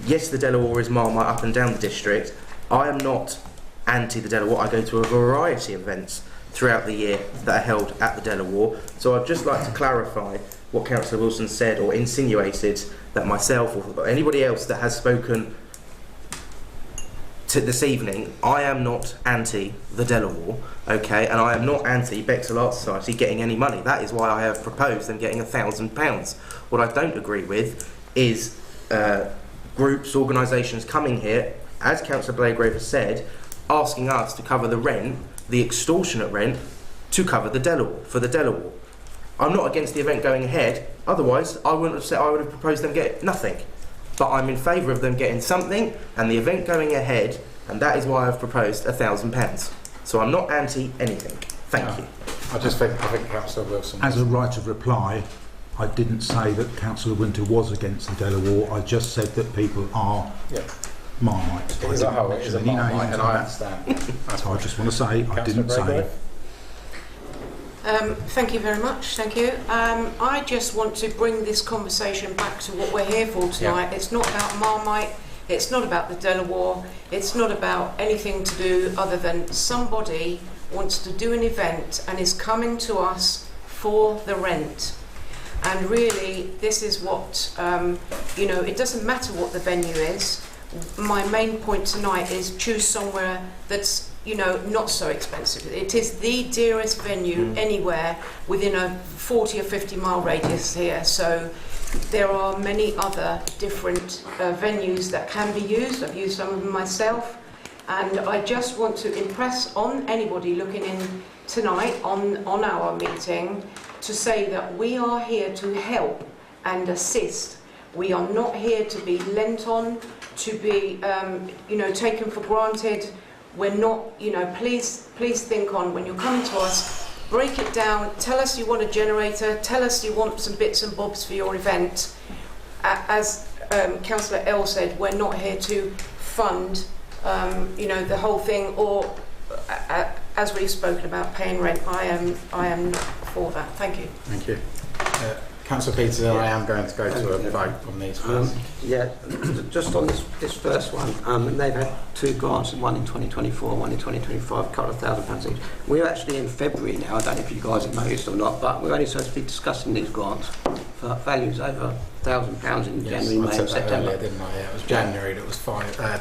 yes, the Delaware is Marmite up and down the district. I am not anti the Delaware. I go to a variety of events throughout the year that are held at the Delaware. So I'd just like to clarify what Councillor Wilson said or insinuated, that myself or anybody else that has spoken to this evening, I am not anti the Delaware, okay, and I am not anti Bexhill Art Society getting any money. That is why I have proposed them getting £1,000. What I don't agree with is groups, organisations coming here, as Councillor Blagrave has said, asking us to cover the rent, the extortionate rent, to cover the Delaware, for the Delaware. I'm not against the event going ahead, otherwise I wouldn't have said, I would have proposed them get nothing. But I'm in favour of them getting something and the event going ahead, and that is why I've proposed £1,000. So I'm not anti anything. Thank you. I think Councillor Wilson. As a right of reply, I didn't say that Councillor Winter was against the Delaware. I just said that people are Marmite. It is a whole, it is a Marmite, and I understand. So I just want to say I didn't say. Thank you very much. Thank you. I just want to bring this conversation back to what we're here for tonight. It's not about Marmite. It's not about the Delaware. It's not about anything to do other than somebody wants to do an event and is coming to us for the rent. And really, this is what, it doesn't matter what the venue is. My main point tonight is choose somewhere that's, not so expensive. It is the dearest venue anywhere within a 40 or 50 mile radius here. So there are many other different venues that can be used. I've used some of them myself. And I just want to impress on anybody looking in tonight on our meeting to say that we are here to help and assist. We are not here to be lent on, to be, taken for granted. We're not, please think on when you're coming to us, break it down, tell us you want a generator, tell us you want some bits and bobs for your event. As Councillor L said, we're not here to fund, the whole thing, or as we've spoken about paying rent. I am not for that. Thank you. Thank you. Councillor Peters, I am going to go to a vote on these. Just on this first one, they've had 2 grants, one in 2024, one in 2025, a couple of £1,000 each. We're actually in February now. I don't know if you guys have noticed or not, but we're only supposed to be discussing these grants for values over £1,000 in January, May and September. Earlier, didn't I? Yeah, it was January that was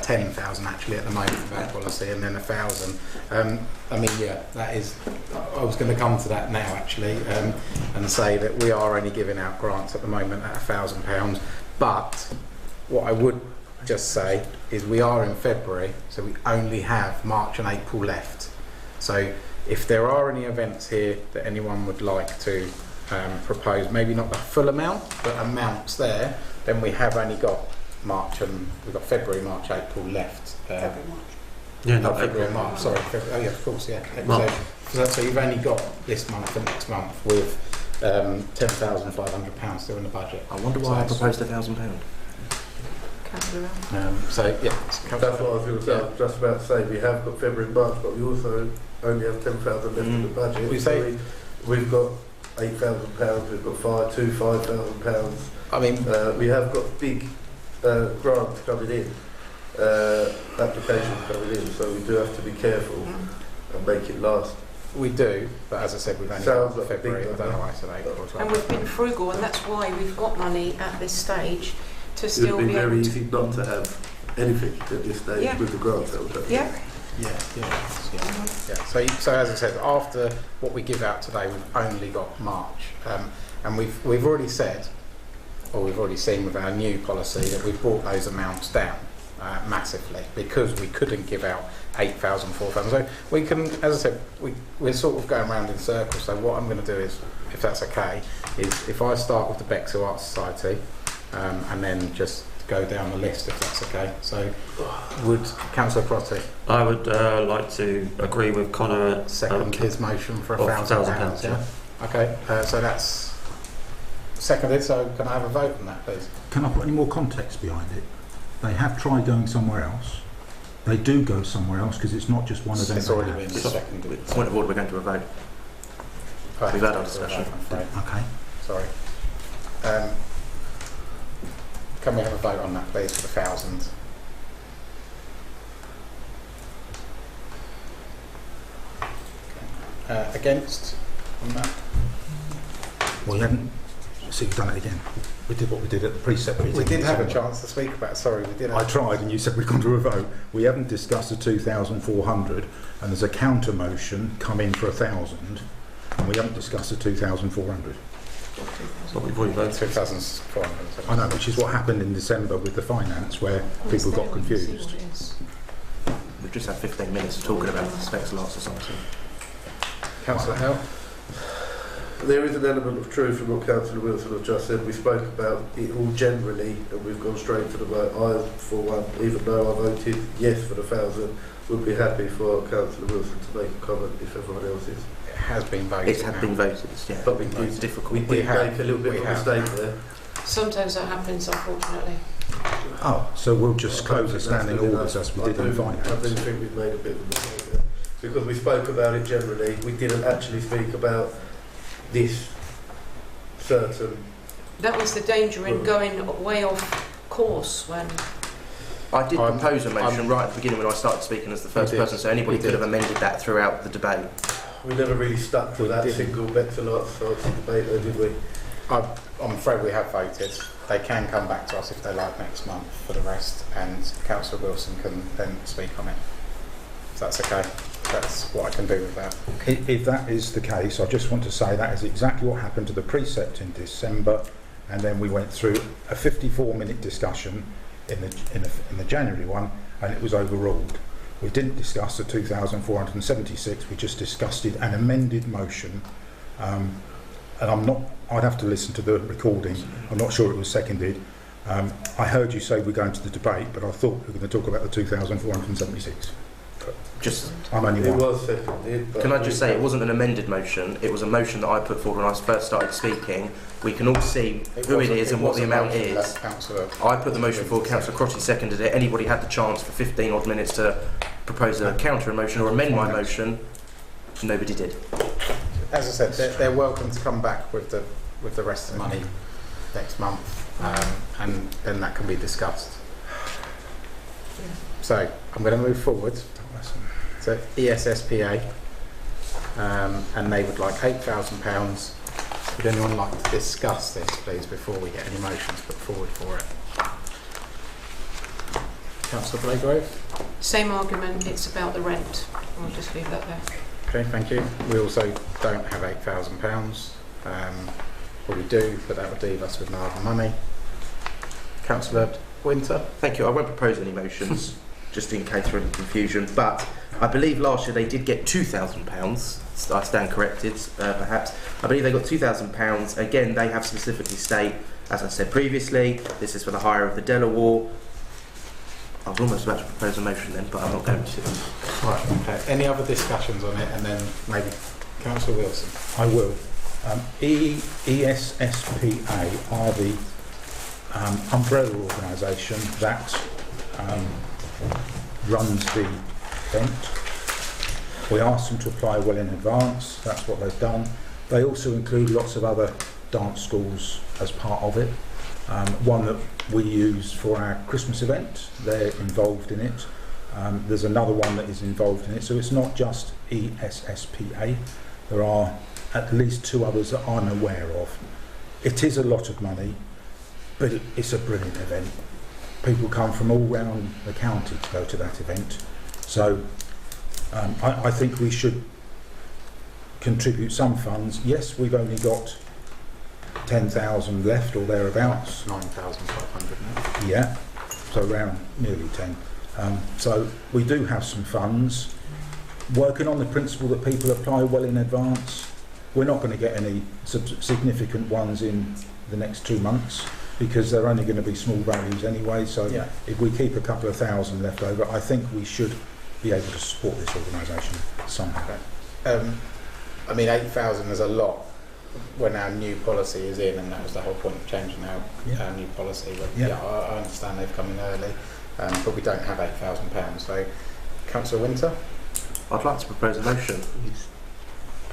10,000 actually at the moment for that policy, and then 1,000. That is. I was going to come to that now actually, and say that we are only giving out grants at the moment at £1,000. But what I would just say is we are in February, so we only have March and April left. So if there are any events here that anyone would like to propose, maybe not the full amount, but amounts there, then we have only got February, March, April left. February, March. Yeah, not February and March, sorry. Oh yeah, of course, yeah. So you've only got this month and next month with £10,500 still in the budget. I wonder why I proposed £1,000. That's what I was going to say. I was just about to say, we have got February and March, but we also only have 10,000 left in the budget. We've got £8,000, we've got two £5,000. We have got big grants coming in, applications coming in, so we do have to be careful and make it last. We do, but as I said, we've only got February. I don't know why I said April as well. And we've been frugal, and that's why we've got money at this stage to It still would be be able very to. easy not to have anything at this stage with the grants that would Yeah. So as I said, after what we give out today, we've only got March, and we've already said, or we've already seen with our new policy, that we've brought those amounts down massively because we couldn't give out 8,000, 4,000. So we can, as I said, we're sort of going around in circles. So what I'm going to do is, if that's okay, is if I start with the Bexhill Art Society, and then just go down the list, if that's okay. So, would Councillor Crotty? I would like to agree with Connor. Second his motion for £1,000. Yeah. Okay. So that's seconded. So can I have a vote on that, please? Can I put any more context behind it? They have tried going somewhere else. They do go somewhere else because it's not just one event. It's already been seconded. Point of order, we're going to a vote. We've had our discussion. Okay. Sorry. can we have a vote on that, please, for the 1,000? Against on that? Well, you haven't. So you've done it again. We did what we did at the precept meeting. We did in have a December. chance to speak about it. Sorry, we did. I tried, and you said we've gone to a vote. We haven't discussed the 2,400, and there's a counter motion come in for 1,000, and we haven't discussed the 2,400. But we've already voted. 2,400. I know, which is what happened in December with the finance, where people got confused. We've just had 15 minutes of talking about the specs loss or something. Councillor Hill? There is an element of truth in what Councillor Wilson has just said. We spoke about it all generally, and we've gone straight to the vote. I, for one, even though I voted yes for the 1,000, would be happy for Councillor Wilson to make a comment if everyone else is. It has been voted. It had been voted, yeah. But It's difficult. We did make a little bit of a mistake there. Sometimes that happens, unfortunately. Oh, so we'll just close the standing orders as we did on I do finance. think we've made a bit of a mistake there. Because we spoke about it generally, we didn't actually speak about this certain... That was the danger in going way off course when... I did propose a motion right at the beginning when I started speaking as the first person, so anybody could have amended that throughout the debate. We never really stuck to that single Bexhill-on-Sea debate though, did we? I'm afraid we have voted. They can come back to us if they like next month for the rest, and Councillor Wilson can then speak on it. If that's okay. That's what I can do with that. If that is the case, I just want to say that is exactly what happened to the precept in December, and then we went through a 54-minute discussion in the January one, and it was overruled. We didn't discuss the 2,476. We just discussed it, an amended motion, and I'd have to listen to the recording. I'm not sure it was seconded. I heard you say we're going to the debate, but I thought we were going to talk about the 2,476. I'm only It one. was seconded. But Can I just say, it wasn't an amended motion, it was a motion that I put forward when I first started speaking. We can all see who it is and what the amount is. I put the motion forward, Councillor Crotty seconded it. Anybody had the chance for 15 odd minutes to propose a counter motion or amend my motion. Nobody did. As I said, they're welcome to come back with the rest of the money next month, and then that can be discussed. So I'm going to move forward to ESSPA, and they would like £8,000. Would anyone like to discuss this, please, before we get any motions put forward for it? Councillor Blagrove? Same argument, it's about the rent. I'll just leave that there. Okay, thank you. We also don't have £8,000. Well, we do, but that would leave us with no other money. Councillor Winter? Thank you. I won't propose any motions, just in case for any confusion, but I believe last year they did get £2,000. I stand corrected, perhaps. I believe they got £2,000. Again, they have specifically state, as I said previously, this is for the hire of the Delaware. I was almost about to propose a motion then, but I'm not going to. Right, okay. Any other discussions on it, and then maybe Councillor Wilson? I will. ESSPA are the umbrella organisation that runs the event. We asked them to apply well in advance. That's what they've done. They also include lots of other dance schools as part of it. One that we use for our Christmas event, they're involved in it. There's another one that is involved in it, so it's not just ESSPA. There are at least two others that I'm aware of. It is a lot of money, but it's a brilliant event. People come from all round the county to go to that event, so I think we should contribute some funds. Yes, we've only got 10,000 left or thereabouts. 9,500 now. Yeah, so around nearly 10. So we do have some funds. Working on the principle that people apply well in advance. We're not going to get any significant ones in the next 2 months because they're only going to be small values anyway. So yeah, if we keep a couple of thousand left over, I think we should be able to support this organisation somehow. Okay. I mean, 8,000 is a lot when our new policy is in, and that was the whole point of changing our new policy. But yeah, I understand they've come in early, but we don't have £8,000. So, Councillor Winter? I'd like to propose a motion.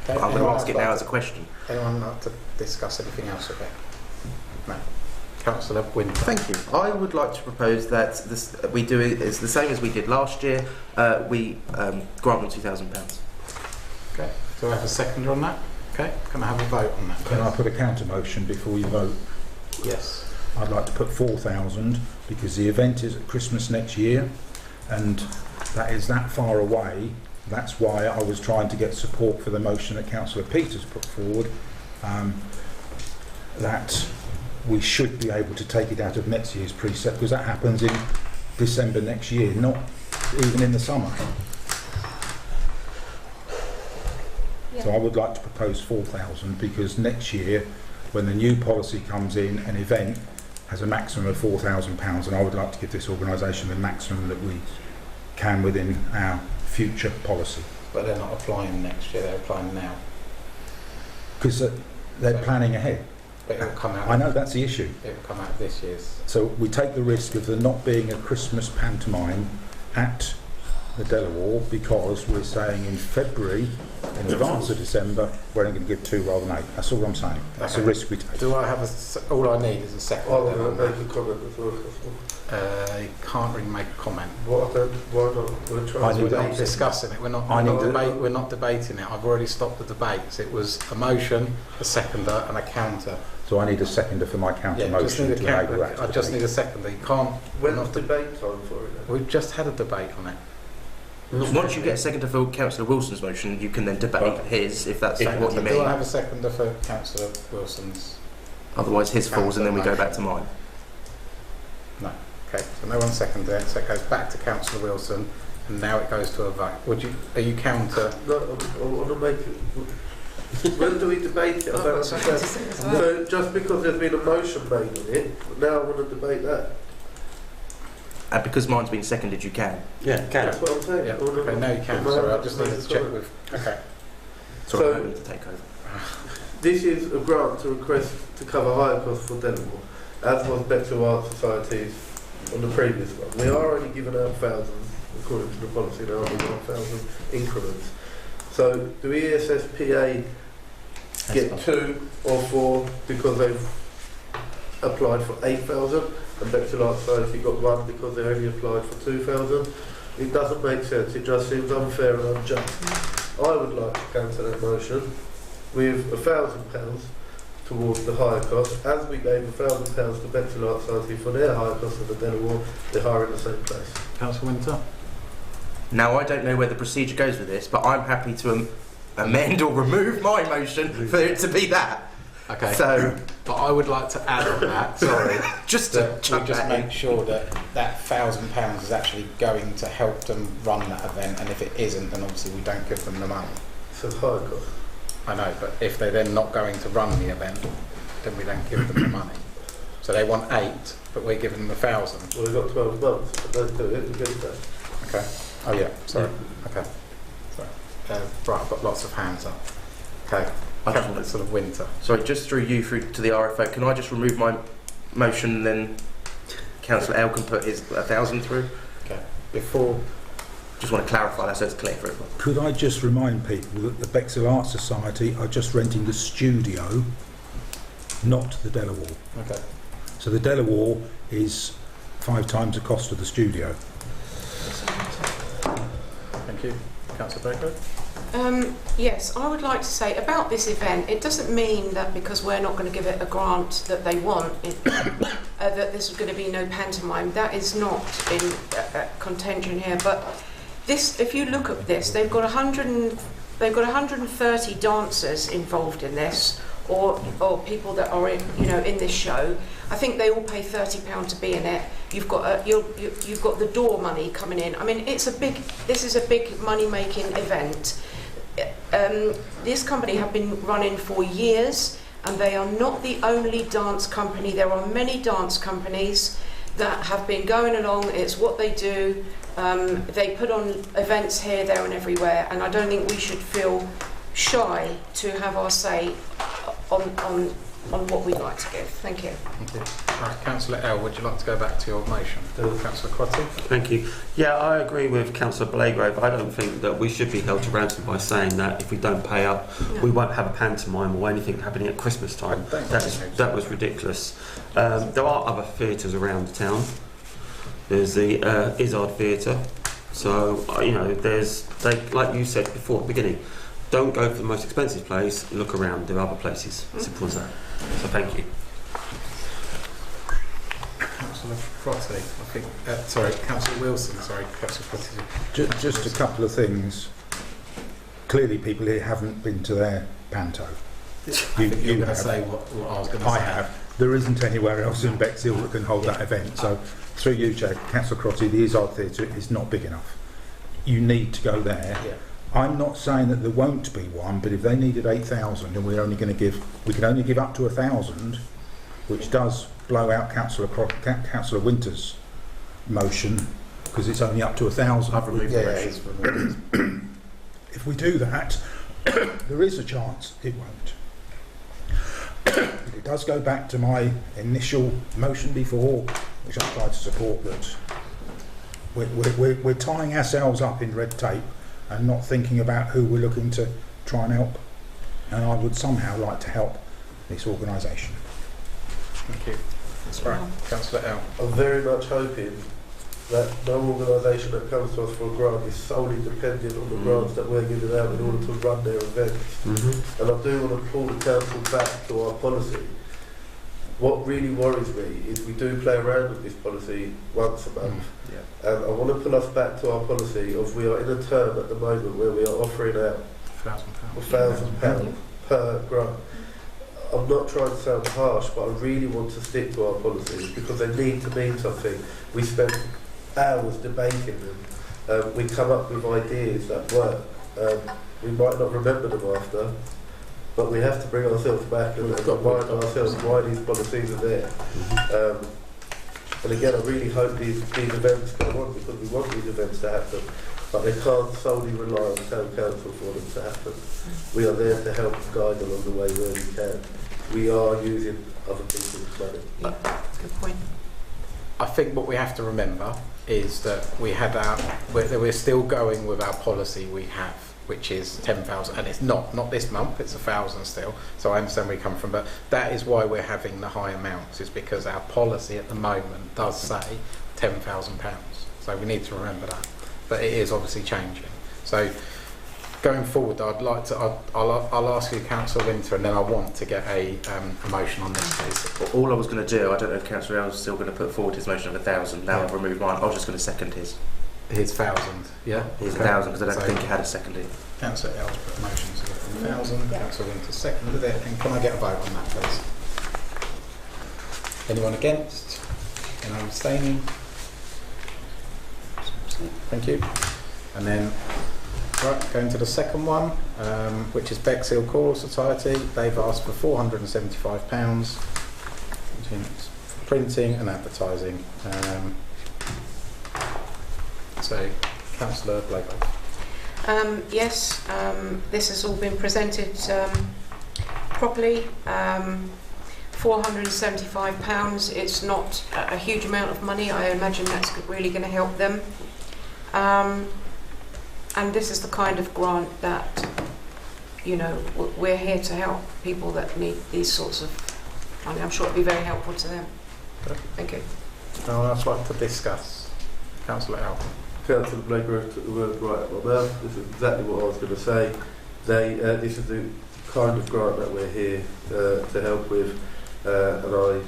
Okay. I'm going to ask it now as a question. Anyone like to discuss anything else with it? No. Councillor Winter. Thank you. I would like to propose that we do it as the same as we did last year. We grant them £2,000. Okay. Do I have a seconder on that? Okay. Can I have a vote on that? Can I put a counter motion before you vote? Yes. I'd like to put 4,000 because the event is at Christmas next year, and that is that far away. That's why I was trying to get support for the motion that Councillor Peters put forward, that we should be able to take it out of next year's precept, because that happens in December next year, not even in the summer. Yeah. So I would like to propose 4,000 because next year, when the new policy comes in, an event has a maximum of £4,000, and I would like to give this organisation the maximum that we can within our future policy. But they're not applying next year, they're applying now. Because they're planning ahead. But it will come out. I know that's the issue. It will come out of this year's. So we take the risk of there not being a Christmas pantomime at the Delaware because we're saying in February, in advance of December, we're only going to give 2 rather than 8. That's all I'm saying. That's the risk we take. Do I have all I need is a second? I want to make a comment as well. You can't really make a comment. Why not? We're trying We're to not discussing it. We're not debating it. I've already stopped the debates. It was a motion, a seconder, and a counter. So I need a seconder for my counter motion to enable that. I just need a seconder. You can't. When's debate time for it? We've just had a debate on it. Once you get a seconder for Councillor Wilson's motion, you can then debate his, if that's what you Do mean. I have a seconder for Councillor Wilson's? Otherwise, his falls, and then we go back to mine. No. Okay. So no one seconded it. So it goes back to Councillor Wilson, and now it goes to a vote. Are you counter? No, I want to make it. When do we debate it? I don't understand. So just because there's been a motion made on it, now I want to debate that. And because mine's been seconded, you can. Yeah, can. That's what I'm saying. Yeah. Okay. Now you can. Sorry, I just needed to check with. Okay. Sorry, I need to take over. This is a grant to request to cover higher costs for Delaware, as was Bexhill-on-Sea Societies on the previous one. We are only giving out thousands, according to the policy, there are only 1,000 increments. So do ESSPA get 2 or 4 because they've applied for 8,000 and Bexhill-on-Sea Society got 1 because they only applied for 2,000? It doesn't make sense, it just seems unfair and unjust. I would like to cancel that motion with £1,000 towards the higher cost, as we gave £1,000 to Bexhill-on-Sea Society for their higher cost of the Delaware. They're hiring in the same place. Councillor Winter. Now, I don't know where the procedure goes with this, but I'm happy to amend or remove my motion for it to be that. Okay. So, but I would like to add on that. Sorry. just to that we chuck just that in. make sure that that £1,000 is actually going to help them run that event, and if it isn't, then obviously we don't give them the money. So higher cost. I know, but if they're then not going to run the event, then we don't give them the money. So they want 8, but we're giving them 1,000. Well, we've got 12 months, but don't do it, we get it done. Okay. Oh yeah. Sorry. Okay. Sorry. Right. I've got lots of hands up. Okay. Councillor Winter. Sorry, just through you through to the RFO, can I just remove my motion and then Councillor L can put his 1,000 through? Okay. Before. Just want to clarify that so it's clear for everyone. Could I just remind people that the Bexhill-on-Sea Society are just renting the studio, not the Delaware. Okay. So the Delaware is 5 times the cost of the studio. Thank you. Councillor Baker. Yes, I would like to say about this event, it doesn't mean that because we're not going to give it a grant that they want, that there's going to be no pantomime. That is not in contention here. But this, if you look at this, they've got 130 dancers involved in this, or people that are in this show. I think they all pay £30 to be in it. You've got you've got the door money coming in. I mean, this is a big money-making event. This company have been running for years, and they are not the only dance company. There are many dance companies that have been going along. It's what they do. They put on events here, there, and everywhere. And I don't think we should feel shy to have our say on what we'd like to give. Thank you. Thank you. Right, Councillor L, would you like to go back to your motion? Councillor Crotty? Thank you. Yeah, I agree with Councillor Blagrove. I don't think that we should be held to ransom by saying that if we don't pay up, No. we won't have a pantomime or anything happening at Christmas time. That was ridiculous. There are other theatres around the town. There's the Izzard Theatre. So, you know, like you said before at the beginning, don't go for the most expensive place, look around, there are other places. Simple as that. So thank you. Councillor Crotty, I think, sorry, Councillor Wilson, sorry, Councillor Crotty. Just a couple of things. Clearly, people here haven't been to their panto. I think you're going to have. say what I was going to say. I have. There isn't anywhere else in Bexhill that can hold that event. So, through you, Chair, Councillor Crotty, the Izzard Theatre is not big enough. You need to go there. Yeah. I'm not saying that there won't be one, but if they needed 8,000 and we're only going to give, we can only give up to 1,000, which does blow out Councillor Winter's motion because it's only up to 1,000. I've removed the motion. it's removed. If we do that, there is a chance it won't. But it does go back to my initial motion before, which I tried to support, that we're tying ourselves up in red tape and not thinking about who we're looking to try and help. And I would somehow like to help this organisation. Thank you. That's right. Councillor L. I'm very much hoping that no organisation that comes to us for a grant is solely dependent on the grants that we're giving out in order to run their events. And I do want to pull the council back to our policy. What really worries me is we do play around with this policy once a month. And I want to pull us back to our policy of we are in a term at the moment where we are offering out £1,000 per grant. I'm not trying to sound harsh, but I really want to stick to our policies because they need to mean something. We spend hours debating them. We come up with ideas that work. We might not remember them after, but we have to bring ourselves back and remind ourselves why these policies are there. And again, I really hope these events go on because we want these events to happen, but they can't solely rely on town council for them to happen. We are there to help guide along the way where we can. We are using other people's money. Yeah, good point. I think what we have to remember is that we're still going with our policy we have, which is 10,000, and it's not this month, it's 1,000 still. So I understand where you come from, but that is why we're having the high amounts, is because our policy at the moment does say £10,000. So we need to remember that, but it is obviously changing. So going forward, I'd like to, I'll ask you, Councillor Winter, and then I want to get a motion on this, please. All I was going to do, I don't know if Councillor L was still going to put forward his motion of 1,000. Now I've removed mine. I was just going to second his. His 1,000, yeah? His 1,000 because I don't think he had a seconded. Councillor L's put a motion to get 1,000. Councillor Winter seconded it. And can I get a vote on that, please? Anyone against? Anyone abstaining? Thank you. And then, right, going to the second one, which is Bexhill Choral Society. They've asked for £475 between printing and advertising. So, Councillor Blagrove. Yes, this has all been presented properly. £475, it's not a huge amount of money. I imagine that's really going to help them. And this is the kind of grant that, you know, we're here to help people that need these sorts of money. I'm sure it'll be very helpful to them. Thank you. Anyone else like to discuss? Councillor L. Councillor Blagrove took the word right out of my mouth. This is exactly what I was going to say. This is the kind of grant that we're here to help with, and I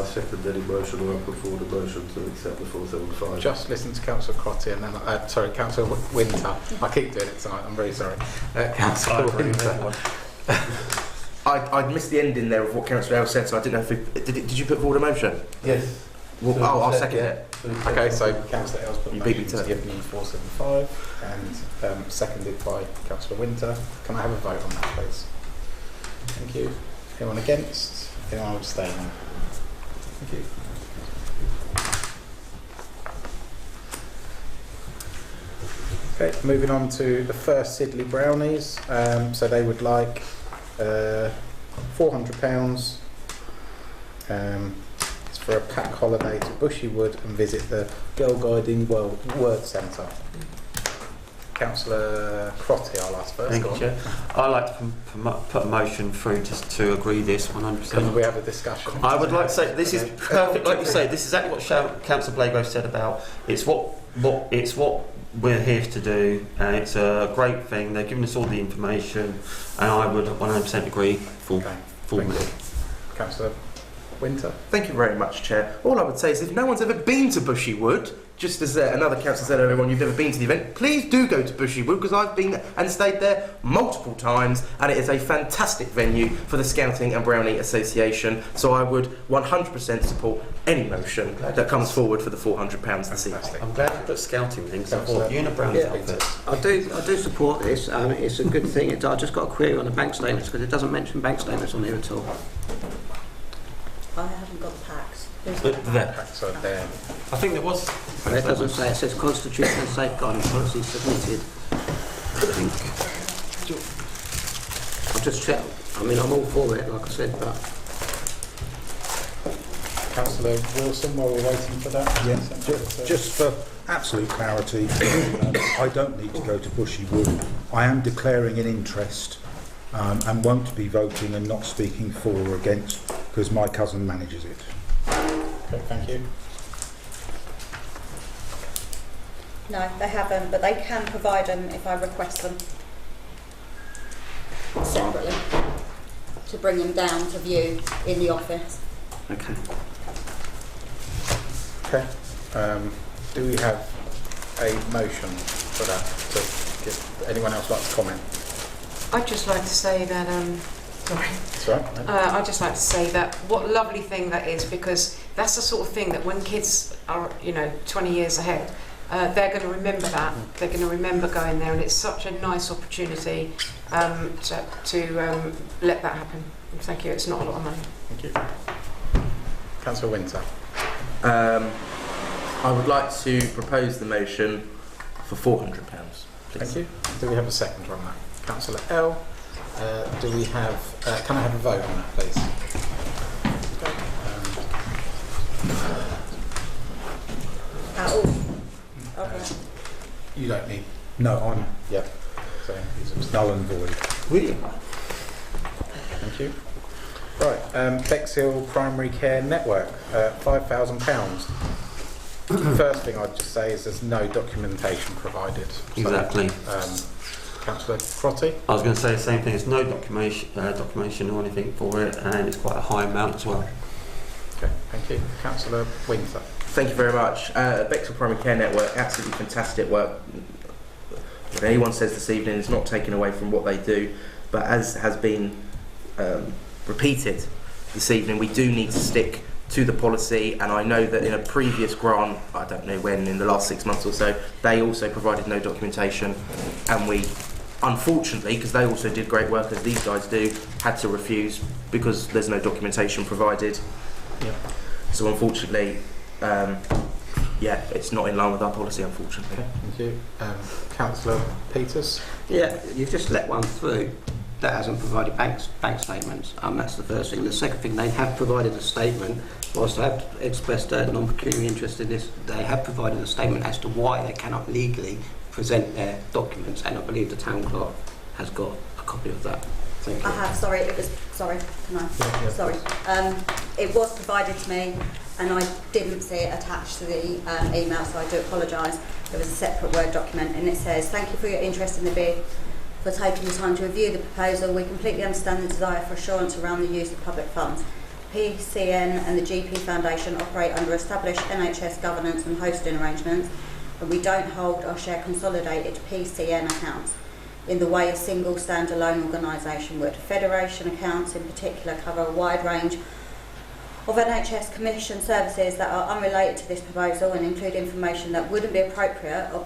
second any motion, or I put forward a motion to accept the 475. Just listen to Councillor Crotty and then, sorry, Councillor Winter. I keep doing it tonight, I'm very sorry. Councillor Winter. I missed the end in there of what Councillor L said, so I didn't know if did you put forward a motion? Yes. Well, I'll second it. Okay, so Councillor L's put a You beat me motion to to it. give me 475 and seconded by Councillor Winter. Can I have a vote on that, please? Thank you. Anyone against? Anyone abstaining? Thank you. Okay, moving on to the first Sidley Brownies. So they would like £400. It's for a pack holiday to Bushy Wood and visit the Girl Guiding Word Centre. Councillor Crotty, I'll ask first. Thank Go you, on. Chair. I'd like to put a motion through just to agree this 100%. Can we have a discussion? I would like to say this is perfect, like you say. This is exactly what Councillor Blagrove said about. It's what we're here to do, and it's a great thing. They're giving us all the information, and I would 100% agree. Full. Thank you. Councillor Winter. Thank you very much, Chair. All I would say is if no one's ever been to Bushy Wood, just as another councillor said earlier on, you've never been to the event, please do go to Bushy Wood, because I've been and stayed there multiple times, and it is a fantastic venue for the Scouting and Brownie Association. So I would 100% support any motion that comes forward for the £400 this evening. I'm glad you put scouting things. I thought you and a Brownie outfit. I do support this. It's a good thing. I just got a query on the bank statements because it doesn't mention bank statements on here at all. I haven't got the packs. There. So there. I think there was. It doesn't say. It says Constitution and Safeguarding Policy submitted. I think. I'll just check. I mean, I'm all for it, like I said, but. Councillor Wilson, while we're waiting for that. Yes, just for absolute clarity, I don't need to go to Bushy Wood. I am declaring an interest and won't be voting and not speaking for or against because my cousin manages it. Okay, thank you. No, they haven't, but they can provide them if I request them separately to bring them down to view in the office. Okay. Okay. Do we have a motion for that? To anyone else like to comment? I'd just like to say that, sorry. That's all right. I'd just like to say that what a lovely thing that is, because that's the sort of thing that when kids are, 20 years ahead, they're going to remember that. They're going to remember going there, and it's such a nice opportunity to let that happen. Thank you. It's not a lot of money. Thank you. Councillor Winter. I would like to propose the motion for £400, please. Thank you. Do we have a second on that? Councillor L. Do we have? Can I have a vote on that, please? Okay. You don't need. No, I'm Yep. So he's null and void. Really? Thank you. Right, Bexhill Primary Care Network, £5,000. First thing I'd just say is there's no documentation provided. So, Exactly. Councillor Crotty? I was going to say the same thing. There's no documentation or anything for it, and it's quite a high amount as well. Okay, thank you. Councillor Winter? Thank you very much. Bexhill Primary Care Network, absolutely fantastic work. What anyone says this evening is not taken away from what they do, but as has been repeated this evening, we do need to stick to the policy, and I know that in a previous grant, I don't know when, in the last 6 months or so, they also provided no documentation, and we, unfortunately, because they also did great work as these guys do, had to refuse because there's no documentation provided. Yeah. So unfortunately, yeah, it's not in line with our policy, unfortunately. Okay, thank you. Councillor Peters? Yeah, you've just let one through that hasn't provided bank statements. That's the first thing. The second thing, they have provided a statement. Whilst I have expressed a non-pecuniary interest in this, they have provided a statement as to why they cannot legally present their documents, and I believe the town clerk has got a copy of that. Thank you. I have, sorry, can I? Yeah, sorry. It was provided to me and I didn't see it attached to the email, so I do apologise. There was a separate Word document and it says, "Thank you for your interest in the bid, for taking the time to review the proposal. We completely understand the desire for assurance around the use of public funds. PCN and the GP Foundation operate under established NHS governance and hosting arrangements, and we don't hold or share consolidated PCN accounts in the way a single standalone organisation would. Federation accounts in particular cover a wide range of NHS commission services that are unrelated to this proposal and include information that wouldn't be appropriate or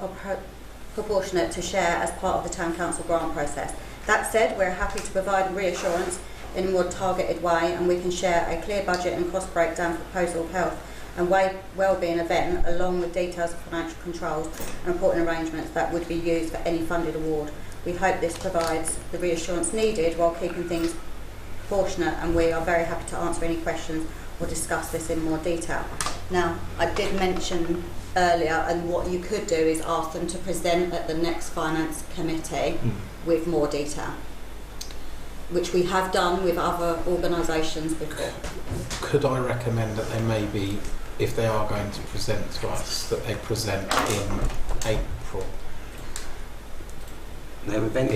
proportionate to share as part of the Town Council grant process. That said, we're happy to provide reassurance in a more targeted way, and we can share a clear budget and cost breakdown for proposal of health and wellbeing event, along with details of financial controls and reporting arrangements that would be used for any funded award. We hope this provides the reassurance needed while keeping things proportionate, and we are very happy to answer any questions or discuss this in more detail. Now, I did mention earlier, and what you could do is ask them to present at the next finance committee with more detail, which we have done with other organisations before. Could I recommend that they maybe, if they are going to present to us, that they present in April? Their event,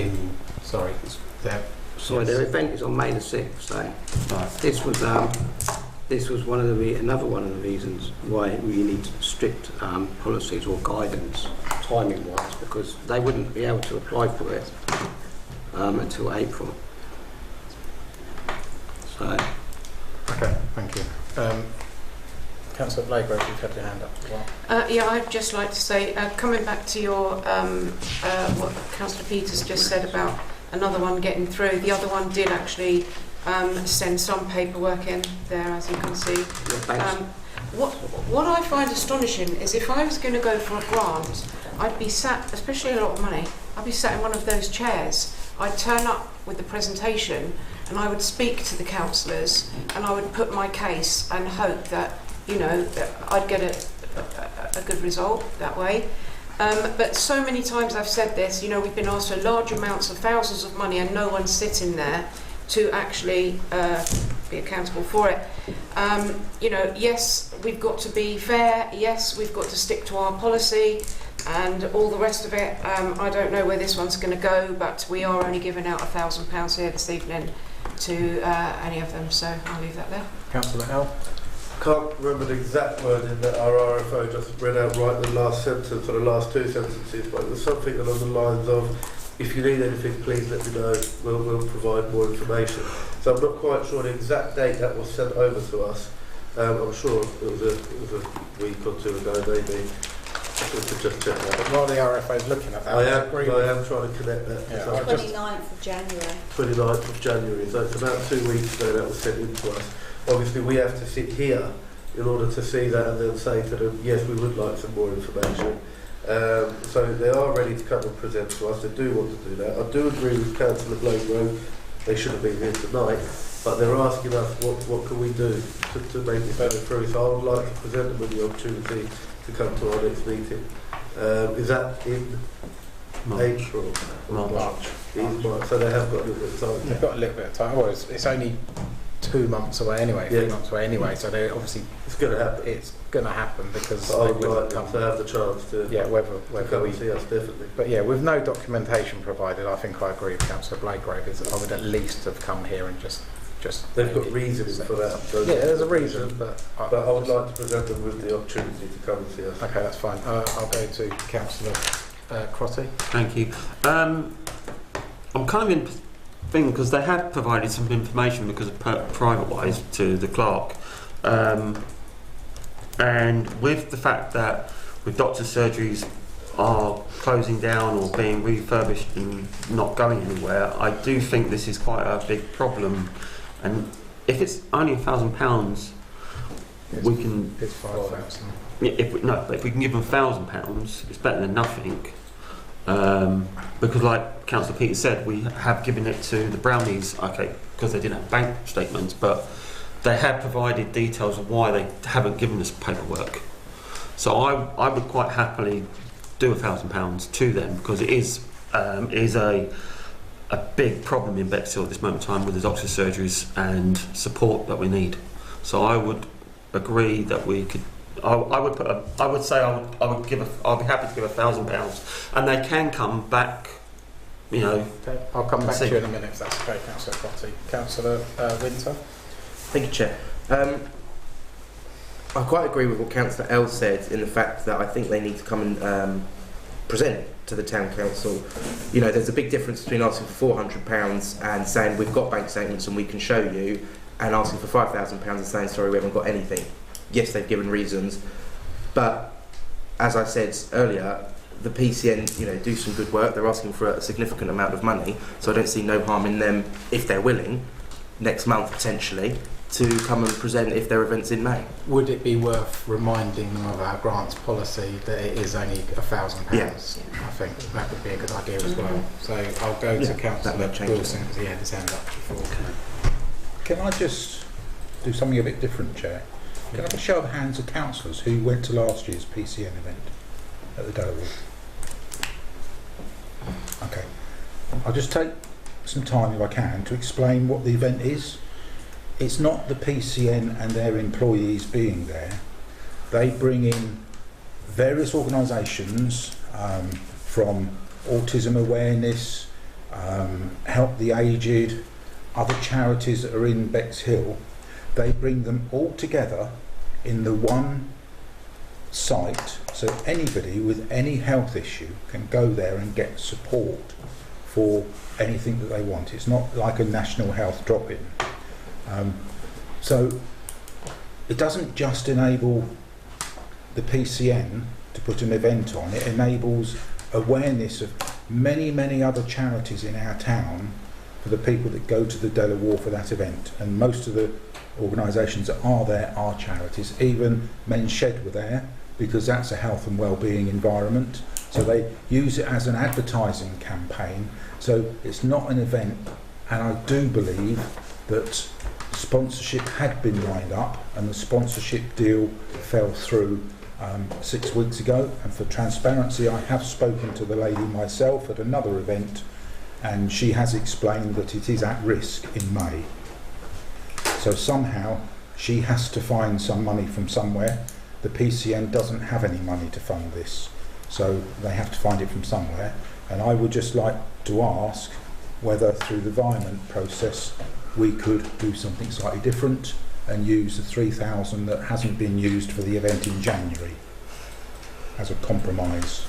their event is on May the 6th, so Right. this was another one of the reasons why we need strict policies or guidance, timing-wise, because they wouldn't be able to apply for it until April. So, Okay, thank you. Councillor Blagrove, you've had your hand up as well. Yeah, I'd just like to say, coming back to your what Councillor Peters just said about another one getting through, the other one did actually send some paperwork in there, as you can see. What I find astonishing is if I was going to go for a grant, I'd be sat, especially a lot of money, I'd be sat in one of those chairs. I'd turn up with the presentation and I would speak to the councillors and I would put my case and hope that, you know, I'd get a good result that way. But so many times I've said this, you know, we've been asked for large amounts of thousands of money and no one's sitting there to actually be accountable for it. You know, yes, we've got to be fair, yes, we've got to stick to our policy and all the rest of it. I don't know where this one's going to go, but we are only giving out £1,000 here this evening to any of them, so I'll leave that there. Councillor L. Can't remember the exact wording that our RFO just read out right in the last sentence or the last two sentences, but it was something along the lines of, if you need anything, please let me know, we'll provide more information. So I'm not quite sure the exact date that was sent over to us. I'm sure it was a week or two ago, maybe. To just check that. But while the RFO is looking at that, I am trying to connect that. Yeah, So I just- 29th of January. 29th of January, so it's about 2 weeks ago that was sent in to us. Obviously we have to sit here in order to see that and then say to them, yes, we would like some more information. So they are ready to come and present to us, they do want to do that. I do agree with Councillor Blagrove, they should have been here tonight, but they're asking us what can we do to make it better through. So I would like to present them with the opportunity to come to our next meeting. Is that in April? March. In March. So they have got a little bit of time. They've got a little bit of time. Well, it's only 2 months away anyway, 3 months away anyway, so they obviously It's going to happen. it's going to happen because But I they would will like them come. to have the chance to, Yeah, to whether come we. and see us, definitely. But yeah, with no documentation provided, I think I agree with Councillor Blagrove. Is I would at least have come here and just. They've got reasons for that. Yeah, there's a reason, but I would like to present them with the opportunity to come and see us. Okay, that's fine. I'll go to Councillor Crotty. Thank you. I'm kind of in thing because they have provided some information because of private wise to the clerk, and with the fact that with doctor surgeries are closing down or being refurbished and not going anywhere, I do think this is quite a big problem. And if it's only £1,000, we can. It's 5,000. If we can give them £1,000, it's better than nothing. Because, like Councillor Peters said, we have given it to the Brownies, okay, because they didn't have bank statements, but they have provided details of why they haven't given us paperwork. So I would quite happily do £1,000 to them because it is a big problem in Bexhill at this moment in time with the doctor's surgeries and support that we need. So I would agree that we could. I would be happy to give £1,000, and they can come back. You know. Okay, I'll come back to you in a minute if that's okay, Councillor Crotty. Councillor Winter. Thank you, Chair. I quite agree with what Councillor L said in the fact that I think they need to come and present to the Town Council. You know, there's a big difference between asking for £400 and saying we've got bank statements and we can show you, and asking for £5,000 and saying sorry we haven't got anything. Yes, they've given reasons, but as I said earlier, the PCN, you know, do some good work. They're asking for a significant amount of money, so I don't see no harm in them, if they're willing, next month potentially, to come and present if their event's in May. Would it be worth reminding them of our grants policy that it is only £1,000? Yes. I think that would be a good idea as well. So I'll go to Councillor Wilson because he had his hand up before. Can I just do something a bit different, Chair? Can I have a show of hands of councillors who went to last year's PCN event at the Delaware? Okay. I'll just take some time, if I can, to explain what the event is. It's not the PCN and their employees being there. They bring in various organisations from autism awareness, Help the Aged, other charities that are in Bexhill. They bring them all together in the one site, so anybody with any health issue can go there and get support for anything that they want. It's not like a national health drop-in. So it doesn't just enable the PCN to put an event on, it enables awareness of many, many other charities in our town for the people that go to the Delaware for that event. And most of the organisations that are there are charities. Even Men's Shed were there because that's a health and wellbeing environment. So they use it as an advertising campaign. So it's not an event, and I do believe that sponsorship had been lined up and the sponsorship deal fell through 6 weeks ago. And for transparency, I have spoken to the lady myself at another event, and she has explained that it is at risk in May. So somehow she has to find some money from somewhere. The PCN doesn't have any money to fund this, so they have to find it from somewhere. And I would just like to ask whether through the environment process we could do something slightly different and use the 3,000 that hasn't been used for the event in January as a compromise.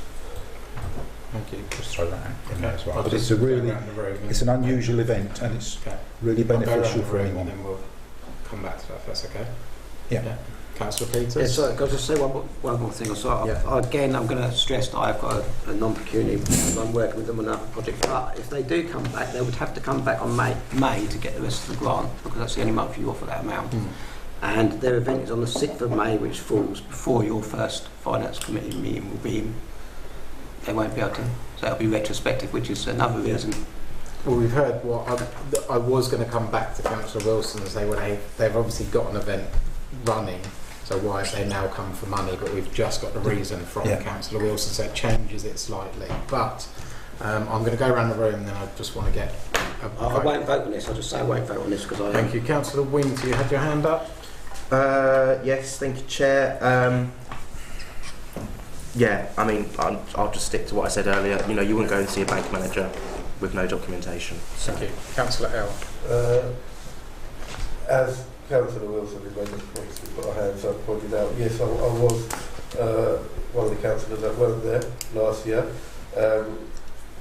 Thank you. Just throw that in there as well. I'll But just it's a go really, around the room and- it's an unusual event, and it's Okay. really I'll go around beneficial the for room anyone. and then we'll come back to that if that's okay. Yeah. Councillor Peters? Yes, so I'll just say one more thing. So again, I'm going to stress that I've got a non-pecuniary, I'm working with them on another project. But if they do come back, they would have to come back on May to get the rest of the grant, because that's the only month you offer that amount. And their event is on the 6th of May, which falls before your first Finance Committee meeting will be. They won't be able to, so it'll be retrospective, which is another reason. Well, we've heard what I was going to come back to Councillor Wilson and say, well, they've obviously got an event running, so why have they now come for money? But we've just got the reason from Councillor Wilson, so it changes it slightly. But I'm going to go around the room, and then I just want to get I won't vote on this. I'll just say I won't vote on this because I. Thank you. Councillor Winter, you had your hand up? Yes, thank you, Chair. Yeah, I mean, I'll just stick to what I said earlier. You know, you wouldn't go and see a bank manager with no documentation. So. Thank you. Councillor L. As Councillor Wilson in many points we've got our hands up pointed out, yes, I was one of the councillors that weren't there last year,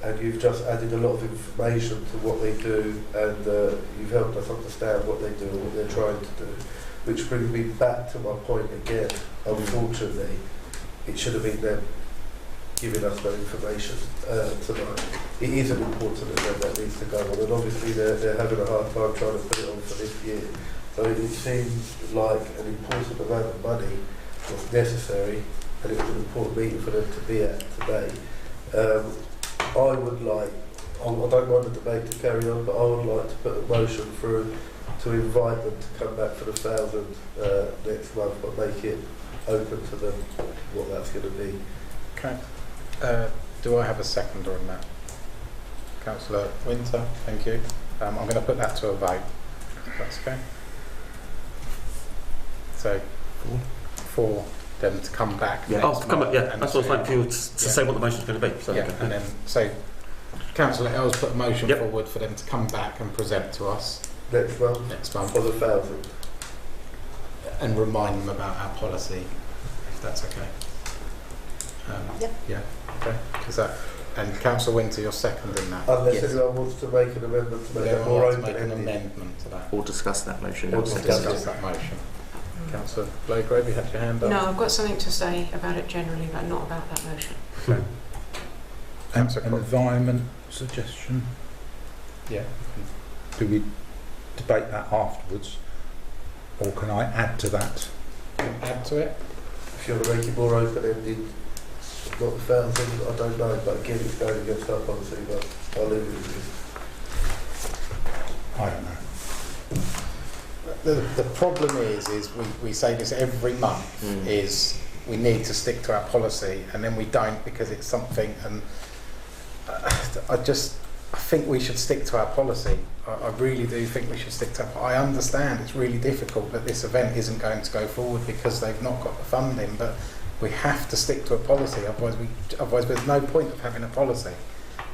and you've just added a lot of information to what they do, and you've helped us understand what they do and what they're trying to do, which brings me back to my point again. Unfortunately, it should have been them giving us that information tonight. It is an important event that needs to go on, and obviously they're having a hard time trying to put it on for this year. So it seems like an important amount of money was necessary, and it was an important meeting for them to be at today. I would like, I don't mind the debate to carry on, but I would like to put a motion through to invite them to come back for the 1,000 next month, but make it open to them what that's going to be. Okay. Do I have a seconder on that? Councillor Winter, thank you. I'm going to put that to a vote. If that's okay. So, for them to come back. Yeah, next come back. month Yeah, and that's what I was to- trying for you to say what the motion's going to be. So yeah, okay. and then so Councillor L's put a motion forward for them to come back and present to us Next month for the 1,000. and remind them about our policy, if that's okay. Yeah. Okay. Is that and Councillor Winter, you're seconding that? Unless Yes. anyone wants to make an amendment to make Yeah, it more I'd like to make an open-ended. amendment to that. Or discuss that motion. We'll We'll discuss that motion. Councillor Blowgrove, you had your hand up. No, I've got something to say about it generally, but not about that motion. An Councillor Cook. environment suggestion. Yeah. Do we debate that afterwards, or can I add to that? Add to it. If you want to make it more open-ended, not 1,000, I don't know, but again it's going against our policy, but I'll leave it with I don't know. the problem is we say this every month, is we need to stick to our policy, and then we don't because it's something, and I think we should stick to our policy. I really do think we should stick to I understand it's really difficult that this event isn't going to go forward because they've not got the funding, but we have to stick to a policy, otherwise there's no point of having a policy.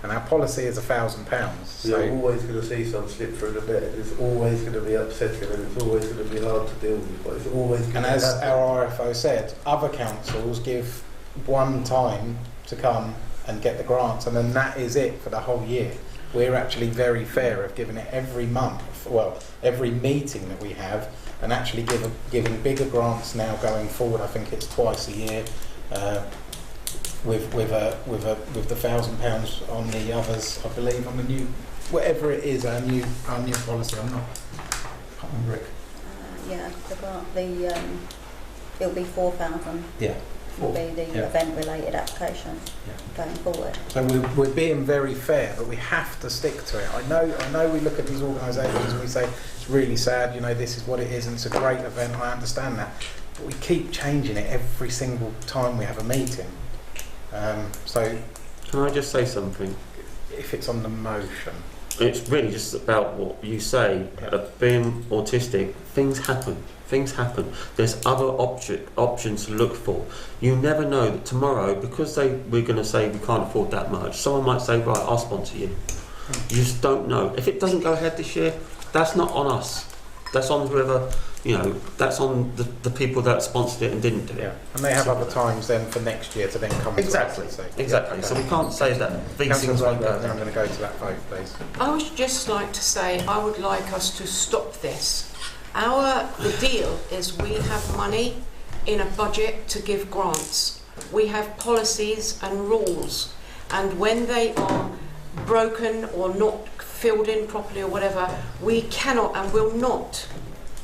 And our policy is £1,000. So You're always going to see some slip through the net. It's always going to be upsetting, and it's always going to be hard to deal with. But it's always going and to as happen. our RFO said, other councils give one time to come and get the grants, and then that is it for the whole year. We're actually very fair of giving it every month, well, every meeting that we have, and actually giving bigger grants now going forward. I think it's twice a year. With the £1,000 on the others, I believe, on the new, whatever it is, our new policy. I can't remember it. Yeah, it'll be 4,000. Yeah. Will be the event-related applications going forward. So we're being very fair, but we have to stick to it. I know we look at these organisations and we say it's really sad. You know, this is what it is, and it's a great event. I understand that, but we keep changing it every single time we have a meeting. So, Can I just say something? if it's on the motion, It's really just about what you say. Being autistic, things happen. Things happen. There's other options to look for. You never know that tomorrow, because we're going to say we can't afford that much, someone might say, right, I'll sponsor you. You just don't know. If it doesn't go ahead this year, that's not on us. That's on whoever, that's on the people that sponsored it and didn't do it. yeah, and they have other times then for next year to then come Exactly. to us and say, Exactly. yeah, So okay. we can't say that these Councillor things won't go Rayburn, ahead. I'm going to go to that vote, please. I would just like to say I would like us to stop this. The deal is we have money in a budget to give grants. We have policies and rules, and when they are broken or not filled in properly or whatever, we cannot and will not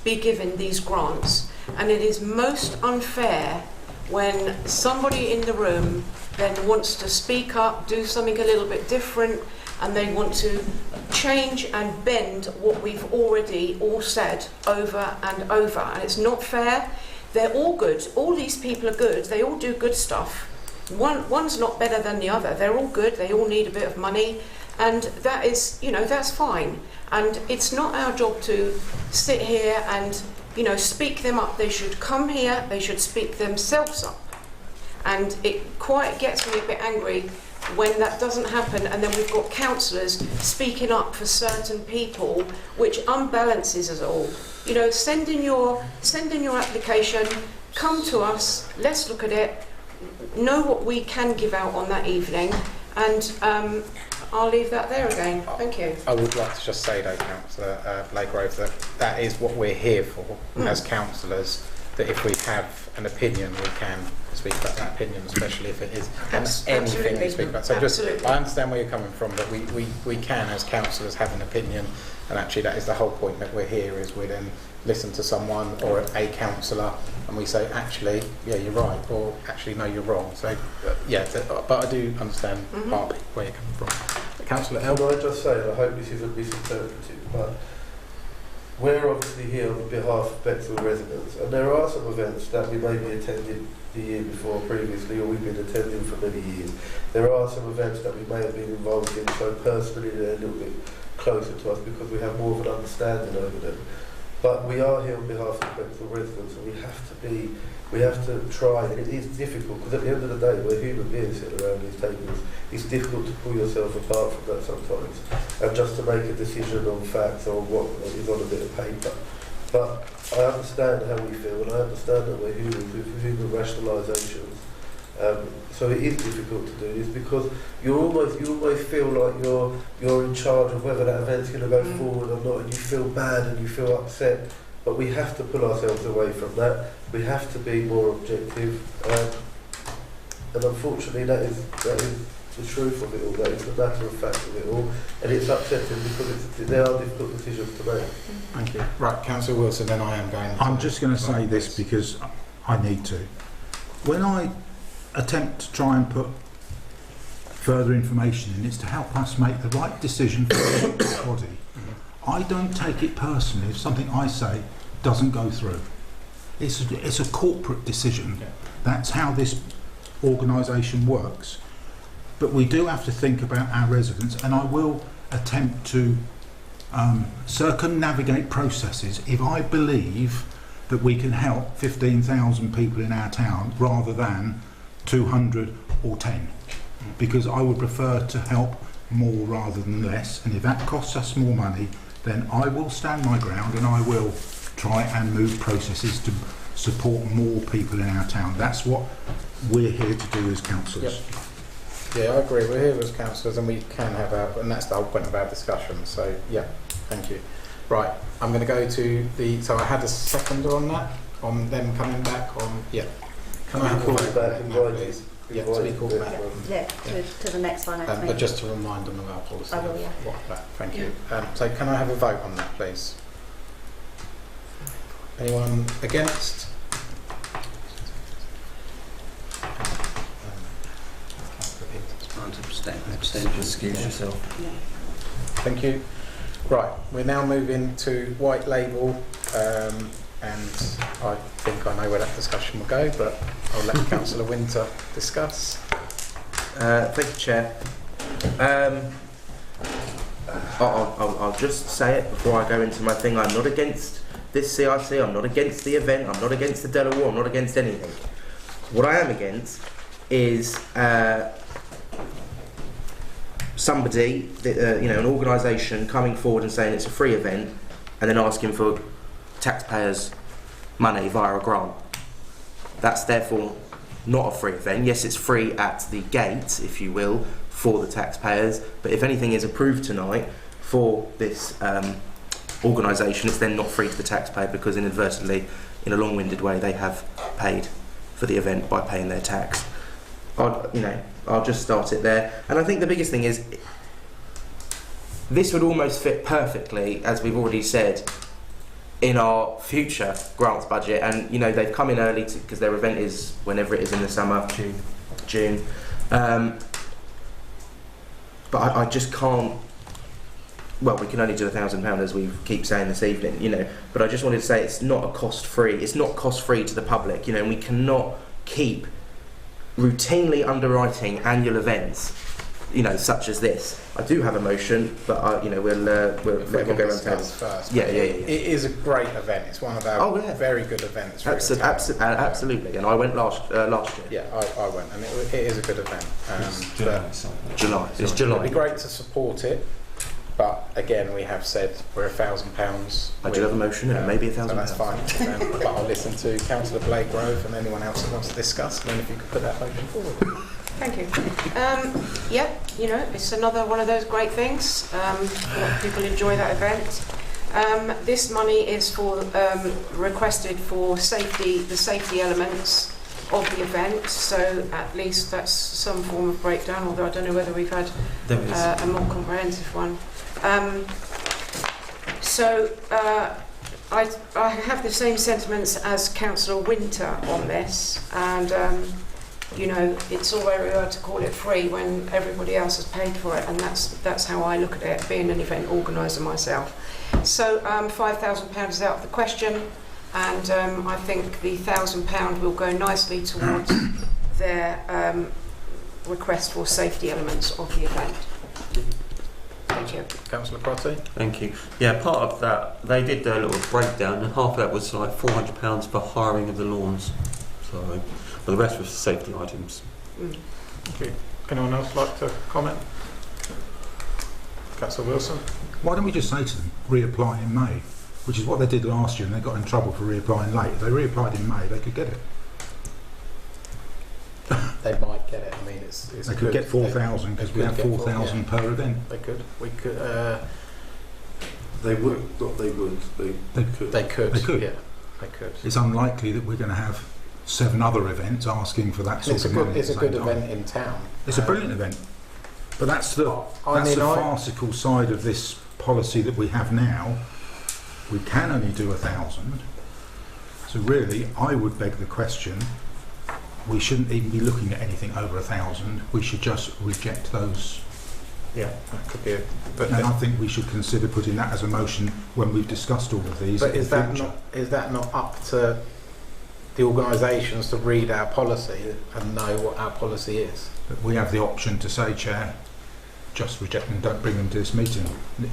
be given these grants. And it is most unfair when somebody in the room then wants to speak up, do something a little bit different, and they want to change and bend what we've already all said over and over. And it's not fair. They're all good. All these people are good. They all do good stuff. One's not better than the other. They're all good. They all need a bit of money. And that is, that's fine. And it's not our job to sit here and, speak them up. They should come here. They should speak themselves up. And it quite gets me a bit angry when that doesn't happen, and then we've got councillors speaking up for certain people, which unbalances us all. Send in your application, come to us, let's look at it, know what we can give out on that evening, and I'll leave that there again. Thank you. I would like to just say though, Councillor Blakegrove, that is what we're here for as councillors, that if we have an opinion, we can speak about that opinion, especially if it is anything we speak about. So I understand where you're coming from, but we can, as councillors, have an opinion, and actually that is the whole point that we're here, is we then listen to someone or a councillor and we say, actually, yeah, you're right, or actually, no, you're wrong. So, but I do understand partly where you're coming from. Councillor Can I just say, and I hope this isn't misinterpreted, but we're obviously here on behalf of Bexhill residents, and there are some events that we maybe attended the year before previously, or we've been attending for many years. There are some events that we may have been involved in, so personally they're a little bit closer to us because we have more of an understanding over them. But we are here on behalf of Bexhill residents, and we have to try, and it is difficult, because at the end of the day, we're human beings sitting around these tables. It's difficult to pull yourself apart from that sometimes, and just to make a decision on facts or what is on a bit of paper. But I understand how we feel, and I understand that we're humans with human rationalisations. So it is difficult to do this because you almost feel like you're in charge of whether that event's going to go forward or not, and you feel bad and you feel upset. But we have to pull ourselves away from that. We have to be more objective, and unfortunately, that is the truth of it all. That is the matter of fact of it all, and it's upsetting because they are difficult decisions to make. Thank you. Right, Councillor Wilson, then I am going to... I'm just going to say this because I need to. When I attempt to try and put further information in, it's to help us make the right decision for the body. I don't take it personally if something I say doesn't go through. It's a corporate decision. Yeah. That's how this organisation works. But we do have to think about our residents, and I will attempt to circumnavigate processes if I believe that we can help 15,000 people in our town rather than 200 or 10. Because I would prefer to help more rather than less, and if that costs us more money, then I will stand my ground and I will try and move processes to support more people in our town. That's what we're here to do as councillors. Yeah, I agree. We're here as councillors and we can have and that's the whole point of our discussion. So, yeah, thank you. Right, I'm going to go to so I had a seconder on that, on them coming back on, Can I have a vote on that, please? Yeah, to be called back. Yeah, to the next finance But meeting. just to remind them of our policy. I will, yeah. Thank you. So can I have a vote on that, please? Anyone against? Excuse yourself. Yeah. Thank you. Right, we're now moving to white label, and I think I know where that discussion will go, but I'll let Councillor Winter discuss. Thank you, Chair. I'll just say it before I go into my thing. I'm not against this CIC. I'm not against the event. I'm not against the Delaware. I'm not against anything. What I am against is somebody, an organisation coming forward and saying it's a free event, and then asking for taxpayers' money via a grant. That's therefore not a free event. Yes, it's free at the gate, if you will, for the taxpayers, but if anything is approved tonight for this organisation, it's then not free to the taxpayer because inadvertently, in a long-winded way, they have paid for the event by paying their tax. I'll just start it there. And I think the biggest thing is this would almost fit perfectly, as we've already said, in our future grants budget. And they've come in early because their event is whenever it is in the summer, June. But I just can't. Well, we can only do £1,000 as we keep saying this evening, But I just wanted to say it's not a cost-free. It's not cost-free to the public, and we cannot keep routinely underwriting annual events, such as this. I do have a motion, but we'll go around town first. Yeah. It is a great event. It's one of our very good events. Absolutely. And I went last year. Yeah, I went, and it is a good event. July. It's July. It'd be great to support it, but again, we have said we're £1,000. I do have a motion, and maybe £1,000. So that's fine. But I'll listen to Councillor Blakegrove and anyone else that wants to discuss. And then if you could put that motion forward. Thank you. It's another one of those great things. A lot of people enjoy that event. This money is requested for the safety elements of the event, so at least that's some form of breakdown, although I don't know whether we've had a more comprehensive one. I have the same sentiments as Councillor Winter on this, and it's all very hard to call it free when everybody else has paid for it, and that's how I look at it, being an event organiser myself. So £5,000 is out of the question, and I think the £1,000 will go nicely towards their request for safety elements of the event. Thank you. Councillor Crotty? Thank you. Yeah, part of that, they did their little breakdown, and half of that was like £400 for hiring of the lawns. So, but the rest was safety items. Okay. Anyone else like to comment? Councillor Wilson? Why don't we just say to them, reapply in May, which is what they did last year, and they got in trouble for reapplying late. If they reapplied in May, they could get it. They might get it. I mean, they could get 4,000 because we have 4,000 per event. They could. We could. They would. Not they would. They could. They could. They could. Yeah. They could. It's unlikely that we're going to have 7 other events asking for that sort of money. It's a good event in town. It's a brilliant event. But that's the farcical side of this policy that we have now. We can only do 1,000. So really, I would beg the question, we shouldn't even be looking at anything over 1,000. We should just reject those Yeah, that could be a... But, And I think we should consider putting that as a motion when we've discussed all of these. but in is the that future. not, is that not up to the organisations to read our policy and know what our policy is? But we have the option to say, Chair, just reject them, don't bring them to this meeting.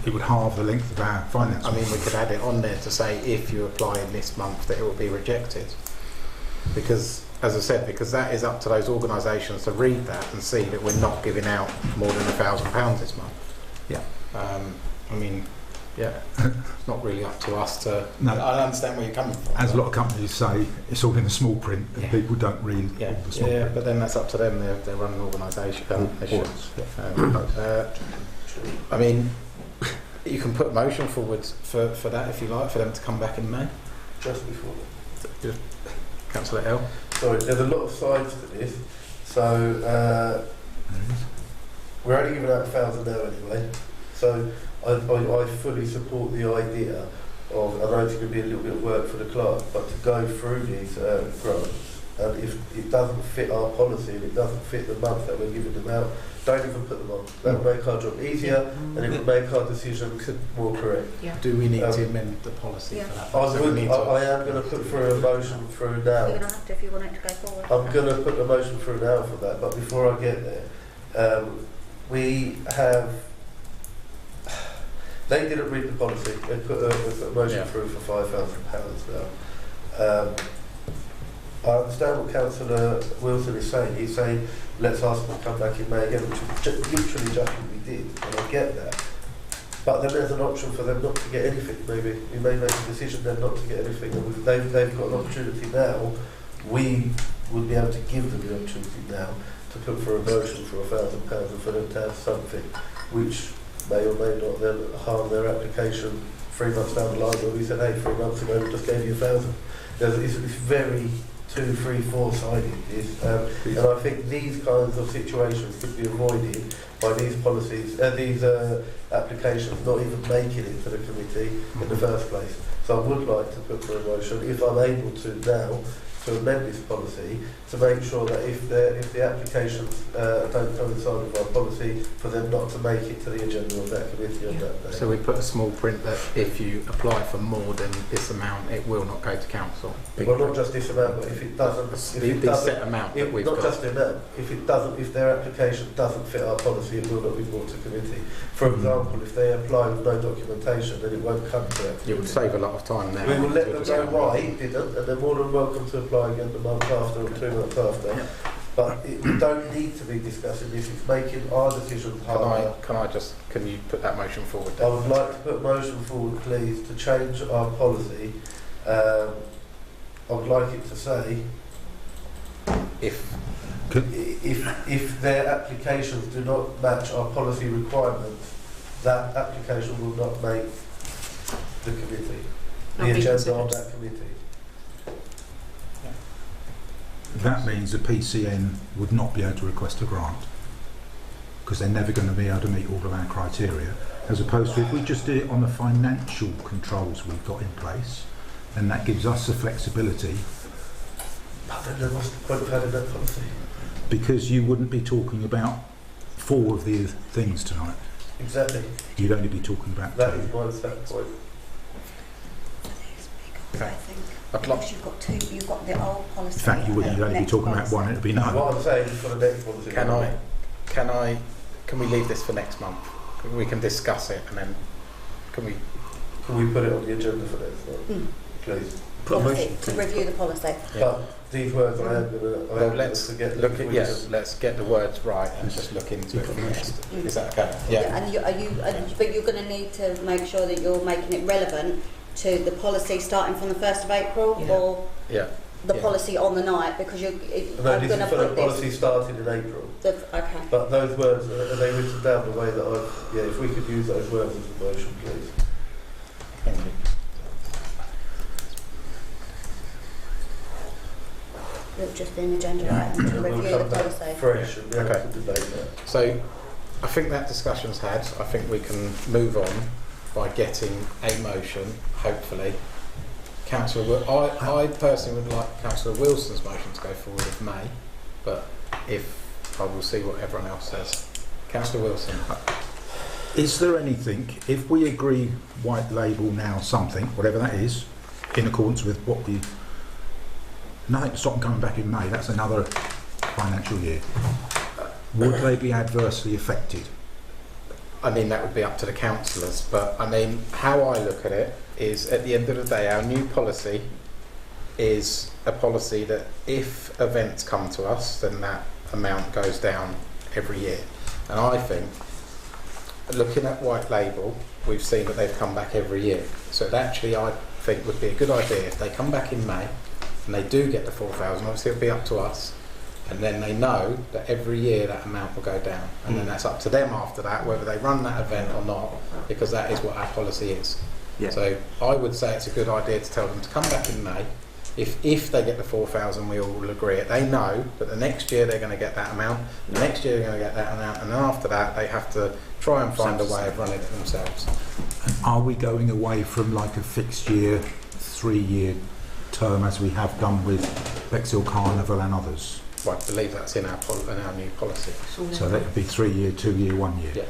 It would halve the length of our finance. I mean, we could add it on there to say if you apply in this month that it will be rejected. Because, as I said, because that is up to those organisations to read that and see that we're not giving out more than £1,000 this month. Yeah. I mean, yeah, it's not really up to us to... No. I understand where you're coming from. As a lot of companies say, it's all in the small print and Yeah. people don't read Yeah, all the small yeah, print. but then that's up to them. They're running an organisation. They should. I mean, you can put a motion forward for that if you like, for them to come back in May. Just before. Councillor L. Sorry, there's a lot of sides to this. So we're only giving out 1,000 now anyway. So I fully support the idea of, I know it's going to be a little bit of work for the clerk, but to go through these grants, and if it doesn't fit our policy and it doesn't fit the month that we're giving them out, don't even put them on. That will make our job easier and it will make our decisions more correct. Yeah. Do we need to amend the policy for that? I So we need to- am going to put through a motion through You're now. going to have to if you want it to go forward. I'm going to put the motion through now for that, but before I get there, we have... They didn't read the policy. They put a motion through for £5,000 now. I understand what Councillor Wilson is saying. He's saying, let's ask them to come back in May again, which is literally just what we did, and I get that. But then there's an option for them not to get anything, maybe. We may make a decision then not to get anything, and they've got an opportunity now. We would be able to give them the opportunity now to put for a motion for £1,000 and for them to have something which may or may not then harm their application 3 months down the line, where we said, hey, 3 months ago we just gave you 1,000. It's very 2, 3, 4-sided, and I think these kinds of situations could be avoided by these policies, these applications not even making it to the committee in the first place. So I would like to put for a motion, if I'm able to now, to amend this policy to make sure that if the applications don't coincide with our policy, for them not to make it to the agenda of that committee on that day. So we put a small print that if you apply for more than this amount, it will not go to council. Well, not just this amount, but if it doesn't, The set amount that we've not got. just the amount, if their application doesn't fit our policy, it will not be brought to committee. For example, if they apply with no documentation, then it won't come to our committee. It would save a lot of time now. We will let to them just know go- why it didn't, and they're more than welcome to apply again the month after or 2 months after. Yeah. But we don't need to be discussing this. It's making our decisions harder. Can you put that motion forward I then? would like to put a motion forward, please, to change our policy. I would like it to say, if their applications do not match our policy requirements, that application will not make the committee, Not the be agenda of considered. that committee. That means the PCN would not be able to request a grant because they're never going to be able to meet all of our criteria, as opposed to if we just did it on the financial controls we've got in place, then that gives us the flexibility, But then what's the point of having that policy? because you wouldn't be talking about 4 of the things tonight. Exactly. You'd only be talking about That 2. is my set point. Okay. I think I'd like- because you've got the old policy. In fact, you'd only be next talking about policy. 1, it'd be none. What I'm saying is for the next policy. Can we leave this for next month? We can discuss it and then can we? Can we put it on the agenda for next month, please? Put a Policy, motion. to review the policy. Yeah. But these words I am going Well, to let's forget. look at let's get the words right and just look into it first. Is that okay? Yeah. But you're going to need to make sure that you're making it relevant to the policy starting from the 1st of April Yeah. or Yeah. the Yeah. policy on the night, because No, I'm this going is to for the put policy this. starting in April. Okay. But those words, are they written down the way that I've... Yeah, if we could use those words as a motion, please. Thank you. It'll just be an agenda Yeah. item to And review we'll the come back policy. fresh and be able Okay. to debate that. So I think that discussion's had. I think we can move on by getting a motion, hopefully. I personally would like Councillor Wilson's motion to go forward of May, but if I will see what everyone else says. Councillor Wilson. Is there anything, if we agree white label now something, whatever that is, in accordance with what we... Nothing to stop them coming back in May, that's another financial year. Would they be adversely affected? I mean, that would be up to the councillors, but I mean, how I look at it is, at the end of the day, our new policy is a policy that if events come to us, then that amount goes down every year. And I think, looking at white label, we've seen that they've come back every year. So it actually, I think, would be a good idea if they come back in May and they do get the 4,000. Obviously, it'll be up to us, and then they know that every year that amount will go down, and then that's up to them after that whether they run that event or not, because that is what our policy is. Yeah. So I would say it's a good idea to tell them to come back in May. If they get the 4,000, we all will agree it. They know that the next year they're going to get that amount, the next year they're going to get that amount, and then after that they have to try and find a way of running it themselves. Are we going away from like a fixed year, 3-year term as we have done with Bexhill Carnival and others? Well, I believe that's in our new policy. So that would be 3-year, 2-year, 1 year. Yeah.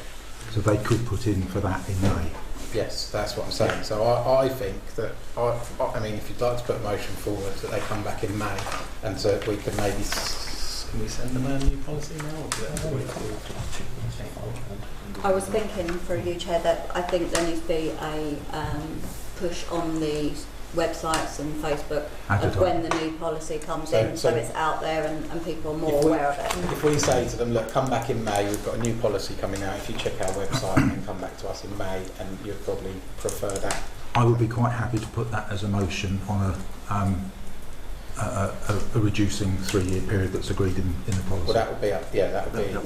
So they could put in for that in May. Yes, that's what I'm saying. So I think that, I mean, if you'd like to put a motion forward that they come back in May, and so we can maybe, can we send them a new policy now? Or do I was thinking, through you, Chair, that I think there needs to be a push on the websites and Facebook of when the new policy comes in, so it's out there and people are more aware of it. If we say to them, look, come back in May, we've got a new policy coming out, if you check our website and then come back to us in May, and you'd probably prefer that. I would be quite happy to put that as a motion on a reducing 3-year period that's agreed in the policy. Well, that would be,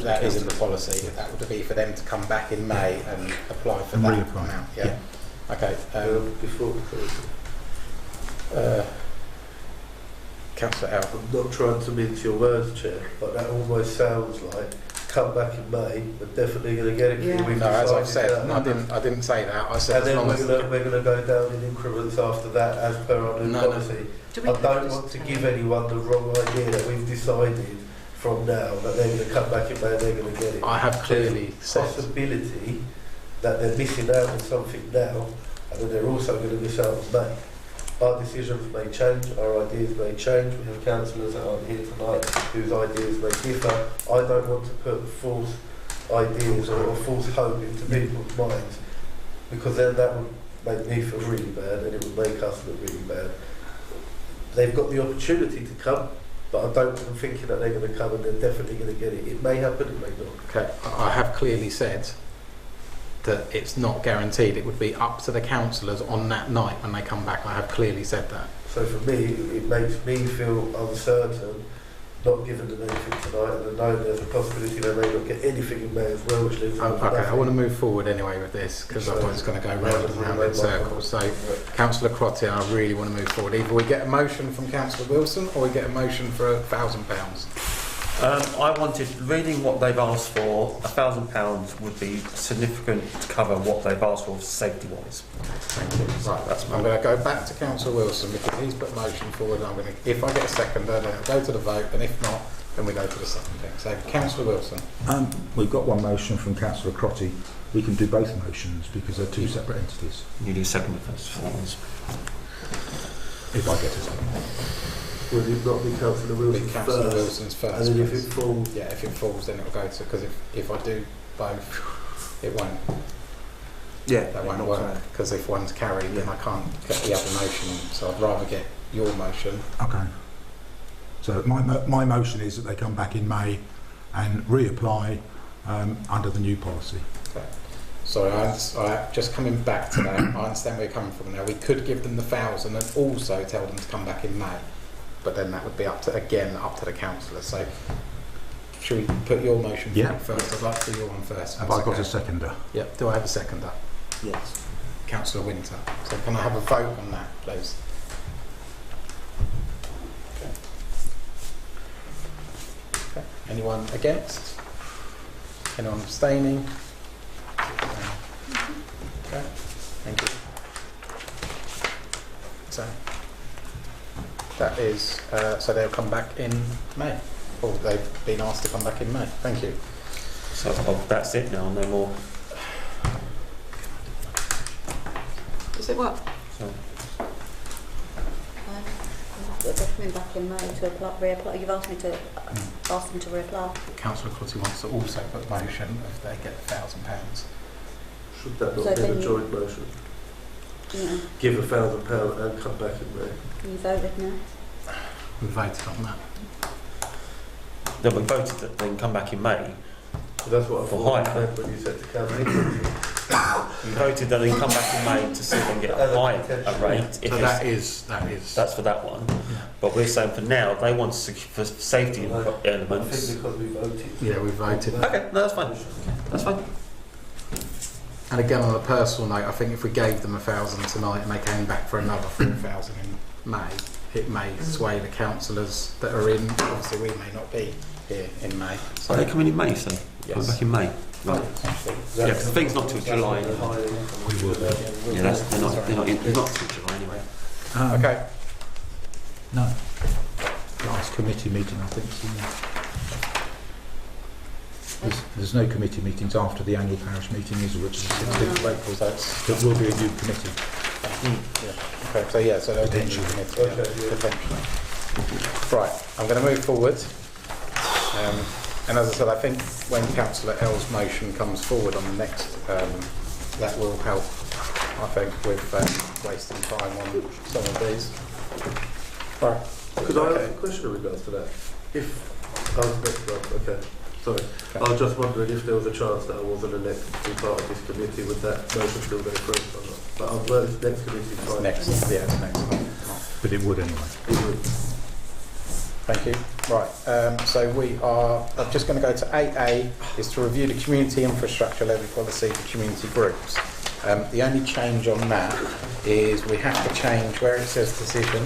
that is in the policy. That would be for them to come back in May and apply for that amount. Yeah. Okay. Before Councillor L. I'm not trying to mince your words, Chair, but that almost sounds like come back in May, we're definitely going to get it. Yeah. No, as I've said, I didn't say that. I said, and then we're going to go down in increments after that, as per our new policy. I don't want to give anyone the wrong idea that we've decided from now that they're going to come back in May and they're going to get it. I have clearly said possibility that they're missing out on something now, and then they're also going to miss out on May. Our decisions may change, our ideas may change. We have councillors that aren't here tonight whose ideas may differ. I don't want to put false ideas or false hope into people's minds, because then that would make me feel really bad and it would make us look really bad. They've got the opportunity to come, but I don't want them thinking that they're going to come and they're definitely going to get it. It may happen, it may not. Okay, I have clearly said that it's not guaranteed. It would be up to the councillors on that night when they come back. I have clearly said that. So for me, it makes me feel uncertain, not giving them anything tonight, and I know there's a possibility they may not get anything in May as well, which leaves them with Okay, I nothing. want to move forward anyway with this, because otherwise it's going to go round and round in circles. So, Councillor Crotty, I really want to move forward. Either we get a motion from Councillor Wilson, or we get a motion for £1,000. I wanted, reading what they've asked for, £1,000 would be significant to cover what they've asked for safety-wise. Thank you. Right, I'm going to go back to Councillor Wilson, because he's put a motion forward. I'm going to, if I get a seconder, then I'll go to the vote, and if not, then we go to the second thing. So, Councillor Wilson. We've got one motion from Councillor Crotty. We can do both motions because they're two separate entities. You do second first. If I get a second. Would it not be Councillor Wilson's Councillor first? Wilson's first. And then if please. it falls... Yeah, if it falls, then it'll go to, because if I do both, it won't. Yeah, That won't work, because if one's carried, then I can't get the other motion in. So I'd rather get your motion. Okay. So my motion is that they come back in May and reapply under the new policy. Okay. Sorry, I just coming back to that. I understand where you're coming from now. We could give them the 1,000 and also tell them to come back in May, but then that would be up to the councillors. So should we put your motion first? I'd like to do your one first. Have I got a seconder? Yep. Do I have a seconder? yes. Councillor Winter. So can I have a vote on that, please? Okay. Anyone against? Anyone abstaining? Okay. Thank you. So that is so they'll come back in May. Or they've been asked to come back in May. Thank you. So that's it now, no more. Say what? They're coming back in May to apply, reapply. You've asked me to ask them to reapply. Councillor Crotty wants to also put a motion if they get £1,000. Should that So not be then a you- joint motion? Yeah. Give £1,000 and come back in May. You voted no? We voted on that. Then we voted that they can come back in May. So that's what I For thought you hire. meant when you said to council. We voted that they can come back in May to see if they can get a higher rate. If So it's- that is. that's for that one. Yeah. But we're saying for now, they want for safety I think elements. because we voted. Yeah, we voted. Okay, no, that's fine. That's fine. And again, on a personal note, I think if we gave them 1,000 tonight and they came back for another 4,000 in May, it may sway the councillors that are in. Obviously, we may not be here in May. So Are they coming in May, so? Coming Yes. back in May? Right. Yeah, because the thing's not till July. We will. Yeah, they're not in, it's not till July anyway. Okay. No. Last committee meeting, I think. There's no committee meetings after the annual parish meeting, is there, which is the 16th of April. So it's, There will be a new committee. okay, so yeah, so there'll be a new committee, yeah, Okay, yeah. potentially. Right, I'm going to move forward. And as I said, I think when Councillor L's motion comes forward on the next, that will help, I think, with wasting time on some of these. Right. Could I Okay. ask a question in regards to that? If I was next one, okay. Sorry. Okay. I was just wondering if there was a chance that I wasn't elected to be part of this committee, would that motion still go through or not? But I've learned next committee is It's fine. next, yeah, it's next month. But it would anyway. It would. Thank you. Right, so we are, I'm just going to go to 8A, is to review the community infrastructure levy policy for community groups. The only change on that is we have to change where it says decision.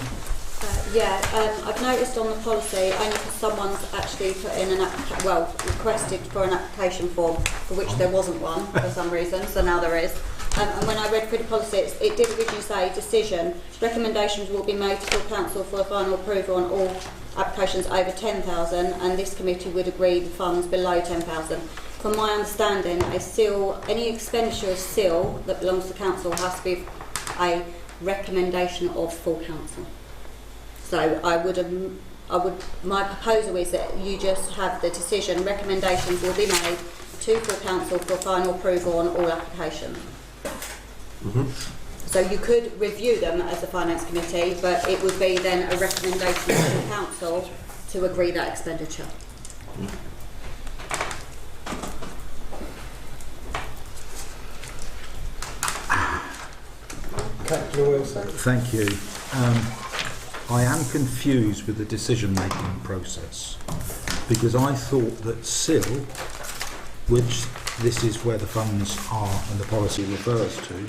I've noticed on the policy, only because someone's actually put in requested for an application form for which there wasn't one for some reason, so now there is. And when I read through the policy, it did originally say decision. Recommendations will be made to full council for a final approval on all applications over 10,000, and this committee would agree the funds below 10,000. From my understanding, any expenditure of seal that belongs to council has to be a recommendation of full council. So my proposal is that you just have the decision, recommendations will be made to full council for final approval on all applications. So you could review them as a finance committee, but it would be then a recommendation to the council to agree that expenditure. Councillor Wilson. Thank you. I am confused with the decision-making process because I thought that SIL, which this is where the funds are and the policy refers to,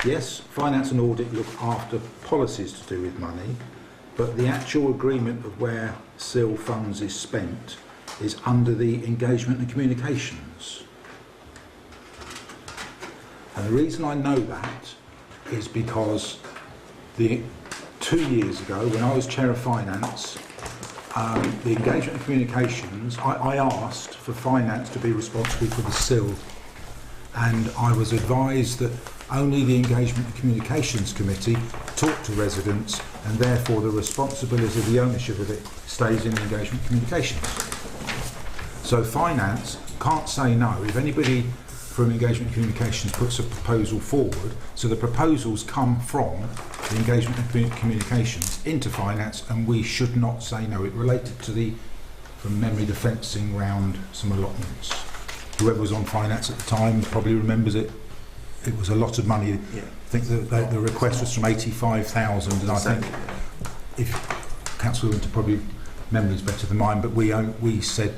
yes, finance and audit look after policies to do with money, but the actual agreement of where SIL funds is spent is under the engagement and communications. And the reason I know that is because 2 years ago, when I was Chair of Finance, the Engagement and Communications, I asked for Finance to be responsible for the SIL, and I was advised that only the Engagement and Communications Committee talk to residents, and therefore the responsibility of the ownership of it stays in the Engagement and Communications. So Finance can't say no. If anybody from Engagement and Communications puts a proposal forward, so the proposals come from the Engagement and Communications into Finance, and we should not say no. It related to from memory, the fencing round some allotments. Whoever was on Finance at the time probably remembers it. It was a lot of money. Yeah. I think the request was from 85,000, and I think if Councillor Winter probably memory's better than mine, but we said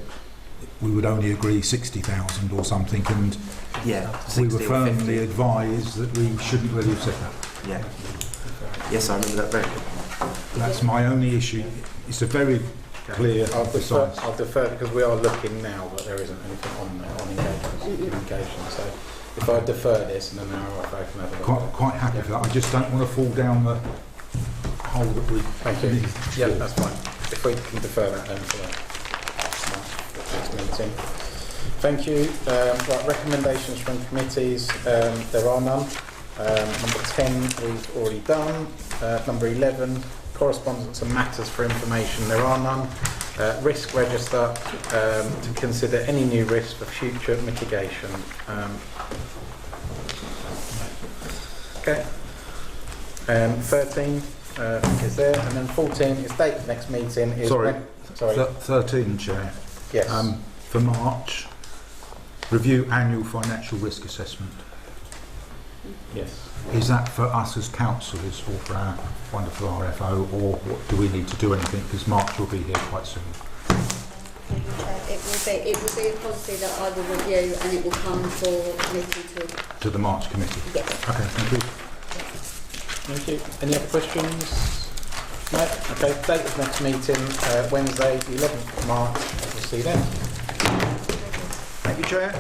we would only agree 60,000 or something, and Yeah. we 60 were or firmly 50. advised that we shouldn't really have said that. Yeah. Yes, I remember that very well. That's my only issue. It's a very clear, precise. I'll defer because we are looking now, but there isn't anything on there on engagement and communication. So if I defer this and then I can have a look. Quite happy for that. I just don't want to fall down the hole that we. Thank you. Yeah, that's fine. If we can defer that then for the next meeting. Thank you. Right, recommendations from committees. There are none. Number 10 we've already done. Number 11, correspondence and matters for information. There are none. Risk register to consider any new risks for future mitigation. Okay. 13 is there, and then 14 is date of next meeting. Is Sorry. Sorry. 13, Chair. Yes. For March, review annual financial risk assessment. Yes. Is that for us as councillors or for our wonderful RFO, or what, do we need to do anything? Because March will be here quite soon. It will be a policy that I will review, and it will come for committee To the March committee? Yes. Okay, thank you. Thank you. Any other questions? No? Okay, date of next meeting, Wednesday, the 11th of March. We'll see you then. Thank you, Chair.